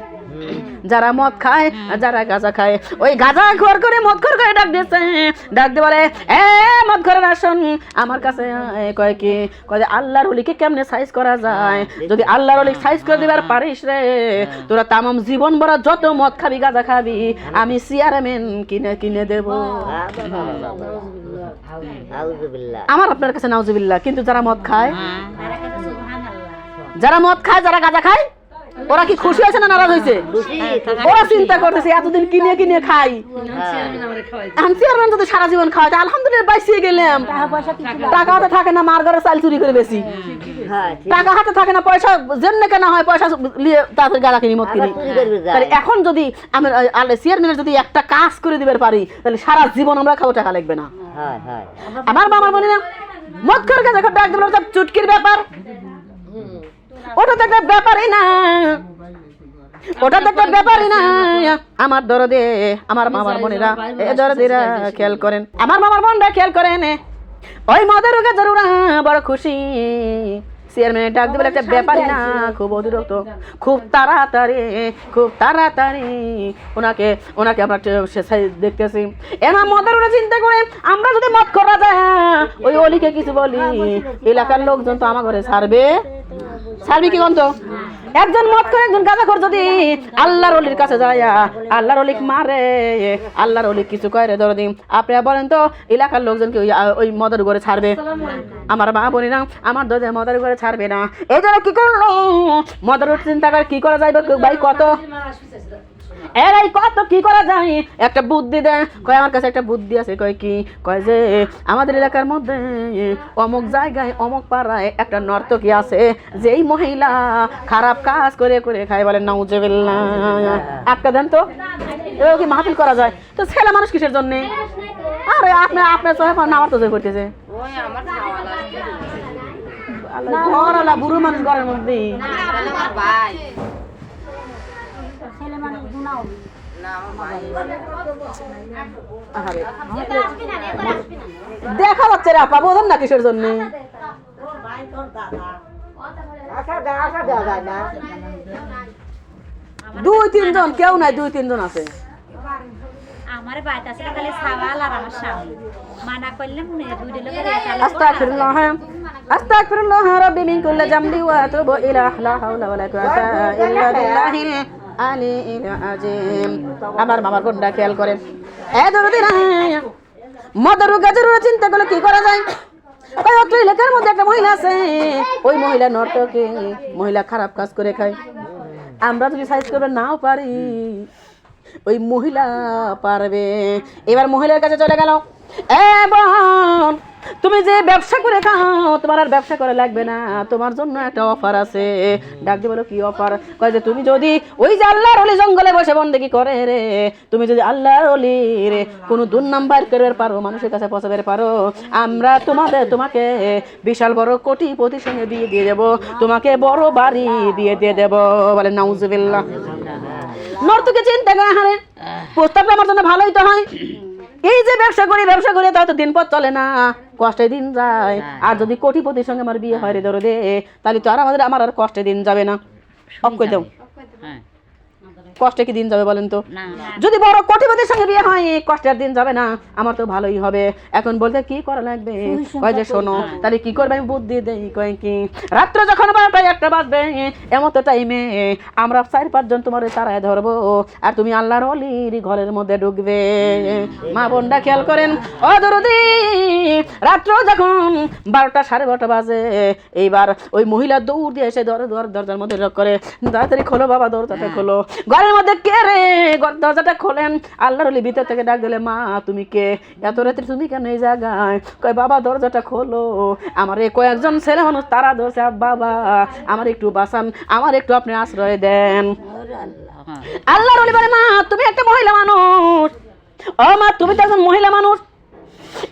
Speaker 1: যারা মদ খায় আর যারা গাঁজা খায়, ওই গাঁজা খোর করে মদ খোর করে ডাক দিয়েছে। ডাক দিয়ে বলে, এ মদ খোরের আসুন আমার কাছে। কয় কি, কয় যে আল্লাহর ওলিকে কেমনে সাইজ করা যায়, যদি আল্লাহর ওলি সাইজ করে দিবার পারিস রে, তোরা তামাম জীবন ভরা যত মদ খাবি গাঁজা খাবি আমি চেয়ারম্যান কিনে কিনে দেব। আমার আপনার কাছে নাউজুবিল্লাহ। কিন্তু যারা মদ খায়, যারা মদ খায়, যারা গাঁজা খায়, ওরা কি খুশি হয়েছে না নারাজ হয়েছে? ওরা চিন্তা করতেছে এতদিন কিনে কিনে খাই, এখন চেয়ারম্যান যদি সারা জীবন খাওয়াতে আলহামদুলিল্লাহ বাইসিয়ে গেলাম। টাকা হাতে থাকে না, মার ঘরে চাল চুরি করে বেশি, টাকা হাতে থাকে না, পয়সা যেমনি কেনা হয় পয়সা নিয়ে তাড়াতাড়ি গাঁজা কিনি মদ কিনি। তাহলে এখন যদি আমি চেয়ারম্যানের যদি একটা কাজ করে দিবার পারি তাহলে সারা জীবন আমরা খাবো, টাকা লাগবে না। আমার বাবার মনে না মদ করে গাঁজা খাওয়া একদম চুটকির ব্যাপার, ওটা তো একটা ব্যাপারই না, ওটা তো একটা ব্যাপারই না। আমার দরদে আমার মামার বোনেরা এ দরদিরা খেয়াল করেন, আমার মামার বোনরা খেয়াল করেন, ওই মদের গাজারুরা বড় খুশি। চেয়ারম্যানের ডাক দেবে একটা ব্যাপারই না, খুব অতিরিক্ত, খুব তাড়াতাড়ি ওনাকে আমরা দেখতেছি। এমন মদের ওরা চিন্তা করে আমরা যদি মদ করা যায় ওই অলিকে কিছু বলি, এলাকার লোকজন তো আমার ঘরে ছাড়বি কি গন্ত? একজন মদ করে একজন গাঁজাখোর যদি আল্লাহর ওলির কাছে যায়, আল্লাহর ওলিক মারে, আল্লাহর ওলিক কিছু কয় রে দরদি, আপনারা বলেন তো এলাকার লোকজনকে ওই মদের ঘরে ছাড়বে? আমার মা বলি না আমার দরজা মদের ঘরে ছাড়বে না। এই জন্য কি করলো মদের চিন্তা করে কি করা যায় ভাই, কত এরাই কত কি করা যায়, একটা বুদ্ধি দেয়। কয় আমার কাছে একটা বুদ্ধি আছে। কয় কি, কয় যে আমাদের এলাকার মধ্যে অমুক জায়গায় অমুক পাড়ায় একটা নর্তকী আছে, যেই মহিলা খারাপ কাজ করে করে খায়। বলেন নাউজুবিল্লাহ। আটকা দেন তো, এবার কি মাহফিল করা যায়? তো ছেলে মানুষ কিসের জন্যে? আরে আপনার চোখে আমার তো করতেছে ঘরওয়ালা বুড়ো মানুষ ঘরের মধ্যে। দেখা যাচ্ছে রে আপা, বোঝেন না কিসের জন্য? দুই তিনজন, কেউ নাই, দুই তিনজন আছে।
Speaker 2: আমার বাইতে আছে খালি সাওয়াল আর আমার স্বামী মানা করলাম দুই দিলে করে
Speaker 1: আস্তাগফিরুল্লাহ আস্তাগফিরুল্লাহ রাব্বি মিন কুল্লি জামবি ওয়া আতুবু ইলাইহি লা হাওলা ওয়া লা কুওয়াতা ইল্লা বিল্লাহিল আলিয়্যিল আযীম। আমার মামার বোনটা খেয়াল করেন, এ দরদিরা মদের গাজারুরা চিন্তা করলে কি করা যায়। ওই অত্র এলাকার মধ্যে একটা মহিলা আছে, ওই মহিলা নর্তকী, মহিলা খারাপ কাজ করে খায়। আমরা যদি সাইজ করবে নাও পারি, ওই মহিলা পারবে। এবার মহিলার কাছে চলে গেল, এ বোন তুমি যে ব্যবসা করে খাও তোমার আর ব্যবসা করা লাগবে না, তোমার জন্য একটা অফার আছে। ডাক দিয়ে বলো কি অফার? কয় যে তুমি যদি ওই যে আল্লাহর ওলি জঙ্গলে বসে বন্দেগি করে রে, তুমি যদি আল্লাহর ওলির কোনো দুর্নাম্বার করতে পারো, মানুষের কাছে পৌঁছাতে পারো, আমরা তোমাকে বিশাল বড় কোটিপতির সঙ্গে বিয়ে দিয়ে দেবো, তোমাকে বড় বাড়ি বিয়ে দিয়ে দেবো। বলে নাউজুবিল্লাহ। নর্তকে চিন্তা করে, হারে প্রস্তাবটা আমার জন্য ভালোই তো হয়। এই যে ব্যবসা করি তাও তো দিন পথ চলে না, কষ্টে দিন যায়। আর যদি কোটিপতির সঙ্গে আমার বিয়ে হয় রে দরদে, তাহলে তো আর আমার আর কষ্টে দিন যাবে না। অফ করে দাও, কষ্টে কি দিন যাবে বলেন তো? যদি বড় কোটিপতির সঙ্গে বিয়ে হয় কষ্টের দিন যাবে না, আমার তো ভালোই হবে। এখন বলতে কি করা লাগবে? কয় যে শোনো, তাহলে কি করবে আমি বুদ্ধি দেই। কয় কি, রাত্রে যখন 12টা 1টা বাজবে এমতো টাইমে আমরা 4-5 জন তোমার তারায় ধরবো, আর তুমি আল্লাহর ওলির ঘরের মধ্যে ঢুকবে। মা বোনটা খেয়াল করেন, ও দরদি রাত্র যখন 12টা 12:30 বাজে, এইবার ওই মহিলা দৌড় দিয়ে এসে দরজার মধ্যে লক করে, তাড়াতাড়ি খোলো বাবা, দরজাটা খোলো। ঘরের মধ্যে কে রে? দরজাটা খোলেন। আল্লাহর ওলি ভিতর থেকে ডাক দিলে, মা তুমি কে? এত রাত্রে তুমি কেন এই জায়গায়? কয় বাবা দরজাটা খোলো, আমার কয়েকজন ছেলে মানুষ তারা ধরছে, বাবা আমার একটু বাঁচান, আমার একটু আপনি আশ্রয় দেন। আল্লাহর ওলি বলে, মা তুমি একটা মহিলা মানুষ, ও মা তুমি তো একজন মহিলা মানুষ,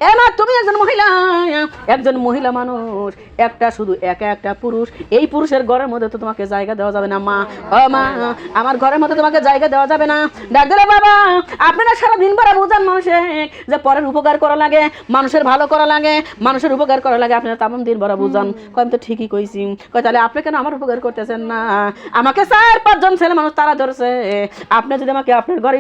Speaker 1: এ মা তুমি একজন মহিলা মানুষ, একটা শুধু একা একটা পুরুষ, এই পুরুষের ঘরের মধ্যে তো তোমাকে জায়গা দেওয়া যাবে না মা। ও মা, আমার ঘরের মধ্যে তোমাকে জায়গা দেওয়া যাবে না। ডাক্তার বাবা, আপনারা সারাদিন ভরা বোঝান মানুষের যে পরের উপকার করা লাগে, মানুষের ভালো করা লাগে, মানুষের উপকার করা লাগে, আপনারা তামাম দিন ভরা বুঝান। কয় আমি তো ঠিকই কইছি। কয় তাহলে আপনি কেন আমার উপকার করতেছেন না? আমাকে 4-5 জন ছেলে মানুষ তারা ধরছে, আপনি যদি আমাকে আপনার ঘরে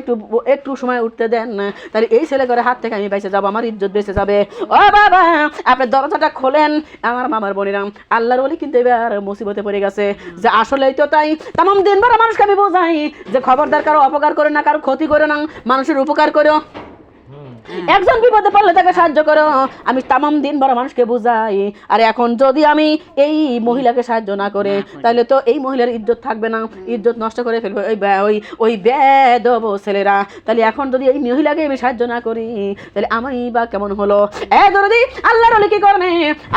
Speaker 1: একটু সময় উঠতে দেন তাহলে এই ছেলে ঘরে হাত থেকে আমি বেঁচে যাবো, আমার ইজ্জত বেঁচে যাবে। ও বাবা, আপনি দরজাটা খোলেন। আমার মামার বোনেরাম, আল্লাহর ওলি কিন্তু এবার মুসিবতে পড়ে গেছে। যে আসলেই তো তাই, তামাম দিন ভরা মানুষকে আমি বোঝাই যে খবরদার কারো অপকার করে না, কারো ক্ষতি করে না, মানুষের উপকার করো, একজন বিপদে পড়লে তাকে সাহায্য করো। আমি তামাম দিন ভরা মানুষকে বুঝাই। আর এখন যদি আমি এই মহিলাকে সাহায্য না করে তাহলে তো এই মহিলার ইজ্জত থাকবে না, ইজ্জত নষ্ট করে ফেলবে ওই বেদব ছেলেরা। তাহলে এখন যদি এই মহিলাকে আমি সাহায্য না করি তাহলে আমি বা কেমন হলো? দরদি আল্লাহর ওলি কি করবে?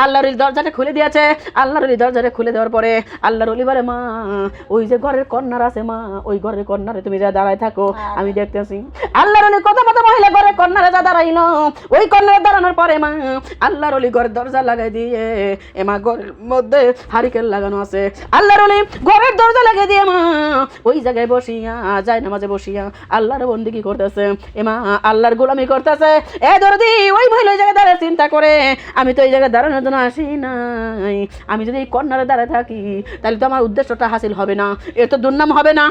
Speaker 1: আল্লাহর ওলি দরজাটা খুলে দিয়েছে। আল্লাহর ওলি দরজাটা খুলে দেওয়ার পরে আল্লাহর ওলি বলে, মা ওই যে ঘরের কর্নার আছে মা, ওই ঘরের কর্নারে তুমি যা দাঁড়ায় থাকো, আমি দেখতেছি। আল্লাহর ওলি কথা মতো মহিলা ঘরের কর্নারে দাঁড়াইলো। ওই কর্নারে দাঁড়ানোর পরে মা আল্লাহর ওলি ঘরের দরজা লাগাই দিয়ে, মা ঘরের মধ্যে হারিকেন লাগানো আছে, আল্লাহর ওলি ঘরের দরজা লাগিয়ে দিয়ে মা ওই জায়গায় বসিয়া যায় নামাজে বসিয়া আল্লাহর বন্দেগী করতেছে, মা আল্লাহর গোলামি করতেছে। দরদি ওই মহিলা ওই জায়গায় দাঁড়ায় চিন্তা করে, আমি তো এই জায়গায় দাঁড়ানোর জন্য আসি নাই, আমি যদি এই কর্নারে দাঁড়ায় থাকি তাহলে তো আমার উদ্দেশ্যটা হাসিল হবে না, এর তো দুর্নাম হবে না,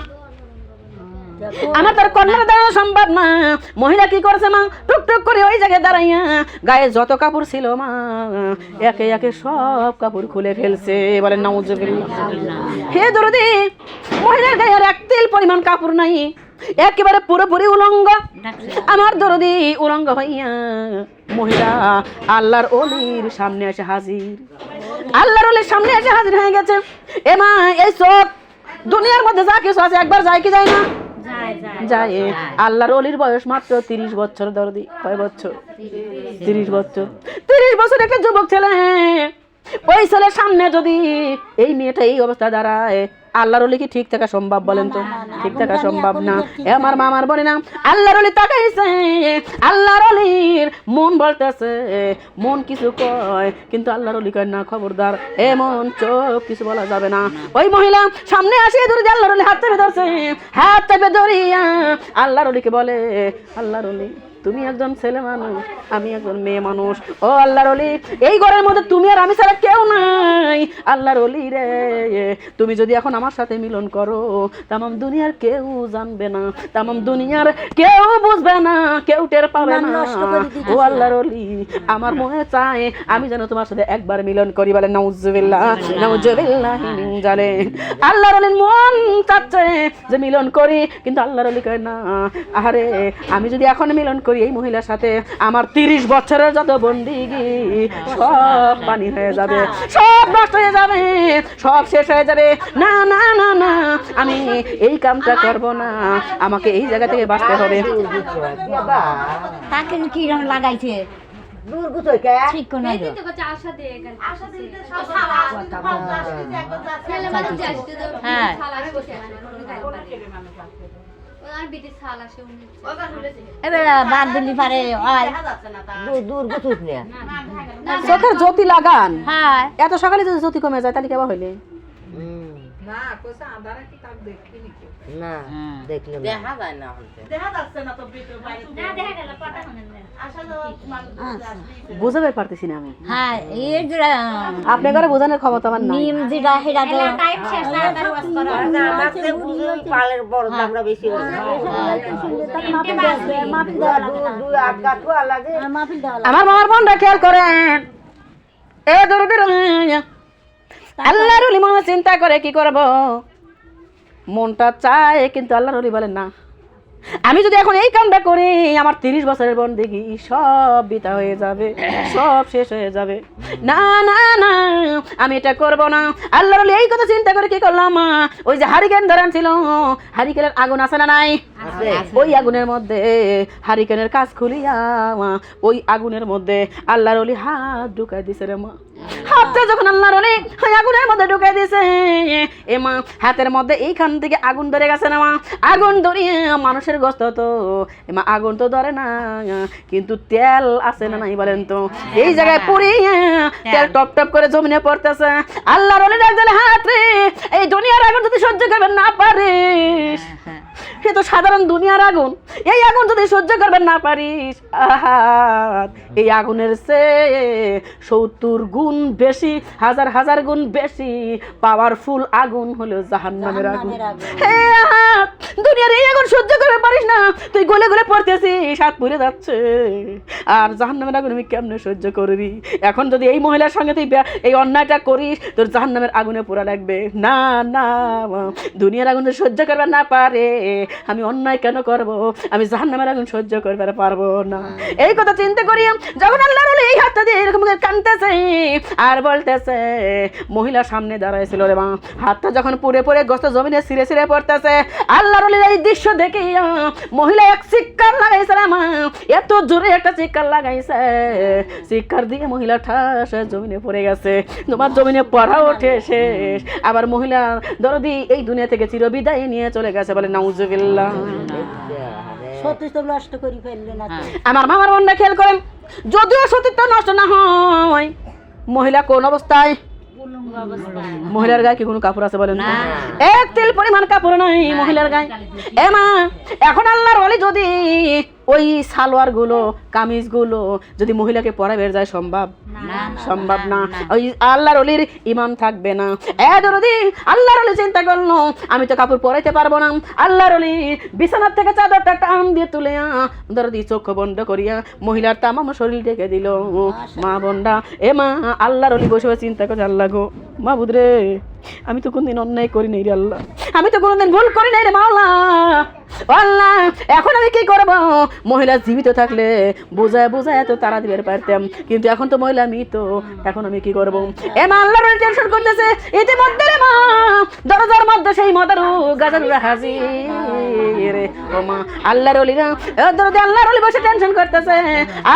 Speaker 1: আমার তার কর্নারে দাঁড়ানো সম্ভব না। মহিলা কি করছে মা, টুকটুক করে ওই জায়গায় দাঁড়াইয়া গায়ে যত কাপড় ছিল মা একে একে সব কাপড় খুলে ফেলছে। বলেন নাউজুবিল্লাহ। হে দরদি, মহিলার গায়ে আর এক তেল পরিমাণ কাপড় নাই, একেবারে পুরোপুরি উলঙ্গ। আমার দরদি উলঙ্গ হইয়া মহিলা আল্লাহর ওলির সামনে এসে হাজির। আল্লাহর ওলির সামনে এসে হাজির হয়ে গেছে। মা এই সব দুনিয়ার মধ্যে যা কিছু আছে একবার যায় কি যায় না? যায়। আল্লাহর ওলির বয়স মাত্র 30 বছর। দরদি কয় বছর? 30 বছর। 30 বছর একটা যুবক ছেলে, ওই ছেলের সামনে যদি এই মেয়েটা এই অবস্থা দাঁড়ায়, আল্লাহর ওলি কি ঠিক থাকা সম্ভব? বলেন তো, ঠিক থাকা সম্ভব না। আমার মামার বলে না, আল্লাহর ওলি তাকাইছে, আল্লাহর ওলির মন বলতেছে, মন কিছু কয় কিন্তু আল্লাহর ওলি কয় না, খবরদার মন চোখ কিছু বলা যাবে না। ওই মহিলা সামনে আসে ধরে আল্লাহর ওলি হাত চেপে ধরছে, হাত চেপে ধরিয়া আল্লাহর ওলিকে বলে, আল্লাহর ওলি তুমি একজন ছেলে মানুষ, আমি একজন মেয়ে মানুষ। ও আল্লাহর ওলি, এই ঘরের মধ্যে তুমি আর আমি ছাড়া কেউ নাই। আল্লাহর ওলি রে, তুমি যদি এখন আমার সাথে মিলন করো তামাম দুনিয়ার কেউ জানবে না, তামাম দুনিয়ার কেউ বুঝবে না, কেউ টের পাবে না। ও আল্লাহর ওলি, আমার মনে চায় আমি যেন তোমার সাথে একবার মিলন করি। বলে নাউজুবিল্লাহ, নাউজুবিল্লাহ মিন জালিক। আল্লাহর ওলির মন চাচ্ছে যে মিলন করি, কিন্তু আল্লাহর ওলি কয় না, আরে আমি যদি এখন মিলন করি এই মহিলার সাথে আমার 30 বছরের যত বন্দিগি সব পানি হয়ে যাবে, সব নষ্ট হয়ে যাবে, সব শেষ হয়ে যাবে। না না না না, আমি এই কামটা করব না, আমাকে এই জায়গা থেকে বাঁচতে হবে।
Speaker 2: তাকে কি রং লাগাইছে
Speaker 3: দূর গুছই কে
Speaker 2: ঠিক কোন নাই হ্যাঁ এবার বাদ দিলি পারে
Speaker 3: দূর গুছুস না,
Speaker 1: চোখের জ্যোতি লাগান।
Speaker 2: হ্যাঁ
Speaker 1: এত সকালে যদি জ্যোতি কমে যায় তাহলে কেবা হইলে
Speaker 3: না দেখলে দেখা যায় না, দেখা যাচ্ছে না তো ভিতর বাইরে না দেখা গেল কথা শুনেন না আসলে
Speaker 1: বুঝাতে পারতেছি না আমি।
Speaker 2: হ্যাঁ এই যে
Speaker 1: আপনি করে বোঝানোর ক্ষমতা আমার নাই।
Speaker 2: নিম যেটা হেডা তো টাইপ শেষ না আবার ওয়াজ করা
Speaker 3: আমাদের বুঝুই পালের বড় দামটা বেশি হয়, মাফি দেওয়া লাগে, দুই আট গাঠু লাগে, মাফি দেওয়া লাগে।
Speaker 1: আমার মামার বোনটা খেয়াল করেন, দূরে দূরে আল্লাহর ওলি মনে চিন্তা করে কি করব, মনটা চায় কিন্তু আল্লাহর ওলি বলেন না, আমি যদি এখন এই কামটা করি আমার 30 বছরের বন্দেগী সব বিতা হয়ে যাবে, সব শেষ হয়ে যাবে। না না না, আমি এটা করব না। আল্লাহর ওলি এই কথা চিন্তা করে কি করলাম, ওই যে হারিকেন ধরান ছিল, হারিকেনের আগুন আছে না নাই? ওই আগুনের মধ্যে হারিকেনের কাজ খুলিয়া ওই আগুনের মধ্যে আল্লাহর ওলি হাত ঢুকাই দিছে রে মা। হাতটা যখন আল্লাহর ওলি আগুনের মধ্যে ঢুকে দিয়েছে, এ মা হাতের মধ্যে এইখান থেকে আগুন ধরে গেছে না মা। আগুন ধরিয়ে মানুষের গোশত তো এ মা আগুন তো ধরে না, কিন্তু তেল আছে না নাই বলেন তো? এই জায়গায় পুড়িয়ে তেল টপ টপ করে জমিনে পড়তেছে। আল্লাহর ওলি ডাক দিলে, হাত রে, এই দুনিয়ার আগুন যদি সহ্য করবেন না পারিস, এ তো সাধারণ দুনিয়ার আগুন, এই আগুন যদি সহ্য করবেন না পারিস, এই আগুনের চেয়ে 70 গুণ বেশি, হাজার হাজার গুণ বেশি পাওয়ারফুল আগুন হলো জাহান্নামের আগুন। দুনিয়ার এই আগুন সহ্য করতে পারিস না, তুই গলে গলে পড়তেছিস, হাত পুড়ে যাচ্ছে, আর জাহান্নামের আগুন আমি কেমনে সহ্য করবি? এখন যদি এই মহিলার সঙ্গে তুই এই অন্যায়টা করিস, তোর জাহান্নামের আগুনে পোড়া লাগবে। না না, দুনিয়ার আগুন সহ্য করবে না পারে, আমি অন্যায় কেন করব? আমি জাহান্নামের আগুন সহ্য করতে পারবো না। এই কথা চিন্তা করি যখন আল্লাহর ওলি এই হাতটা দিয়ে এরকম কাঁদতেছে আর বলতেছে, মহিলা সামনে দাঁড়াইছিল রে মা, হাতটা যখন পুড়ে পুড়ে গোশত জমিনে ছিঁড়ে ছিঁড়ে পড়তেছে, আল্লাহর ওলির এই দৃশ্য দেখে মহিলা এক চিৎকার লাগাইছে রে মা, এত জোরে একটা চিৎকার লাগাইছে, চিৎকার দিয়ে মহিলা ঠাস জমিনে পড়ে গেছে। তোমার জমিনে পড়া ওঠে শেষ, আবার মহিলা দরদি এই দুনিয়া থেকে চিরবিদায় নিয়ে চলে গেছে। বলে নাউজুবিল্লাহ।
Speaker 4: সতীত্ব নষ্ট করে ফেললে না তো?
Speaker 1: আমার মামার বোনরা খেয়াল করেন, যদিও সতীত্ব নষ্ট না হয়, মহিলা কোন অবস্থায়? মহিলার গায়ে কি কোনো কাপড় আছে বলেন? এক তেল পরিমাণ কাপড় নাই মহিলার গায়ে। এ মা, এখন আল্লাহর ওলি যদি ওই সালোয়ার গুলো কামিজ গুলো যদি মহিলাকে পরা বের যায়, সম্ভব? সম্ভব না। ওই আল্লাহর ওলির ইমান থাকবে না। দরদি আল্লাহর ওলি চিন্তা করলো, আমি তো কাপড় পরাইতে পারবো না। আল্লাহর ওলি বিছানার থেকে চাদরটা টান দিয়ে তুলে দরদি চোখ বন্ধ করিয়া মহিলার তামাম শরীর ঢেকে দিল। মা বোনরা, এ মা, আল্লাহর ওলি বসে বসে চিন্তা করছে, আল্লাহ গো মাবুদ রে, আমি তো কোনদিন অন্যায় করি নাই রে আল্লাহ, আমি তো কোনদিন ভুল করি নাই রে মাওলা। আল্লাহ, এখন আমি কি করব? মহিলা জীবিত থাকলে বোঝায় বোঝায় তো তারা দিতে পারতাম, কিন্তু এখন তো মহিলা মৃত, এখন আমি কি করব? এ মা আল্লাহর ওলি টেনশন করতেছে। ইতিমধ্যে রে মা দরজার মধ্যে সেই মদারু গাজারুরা হাজির। ও মা, আল্লাহর ওলিরা দরজা আল্লাহর ওলি বসে টেনশন করতেছে,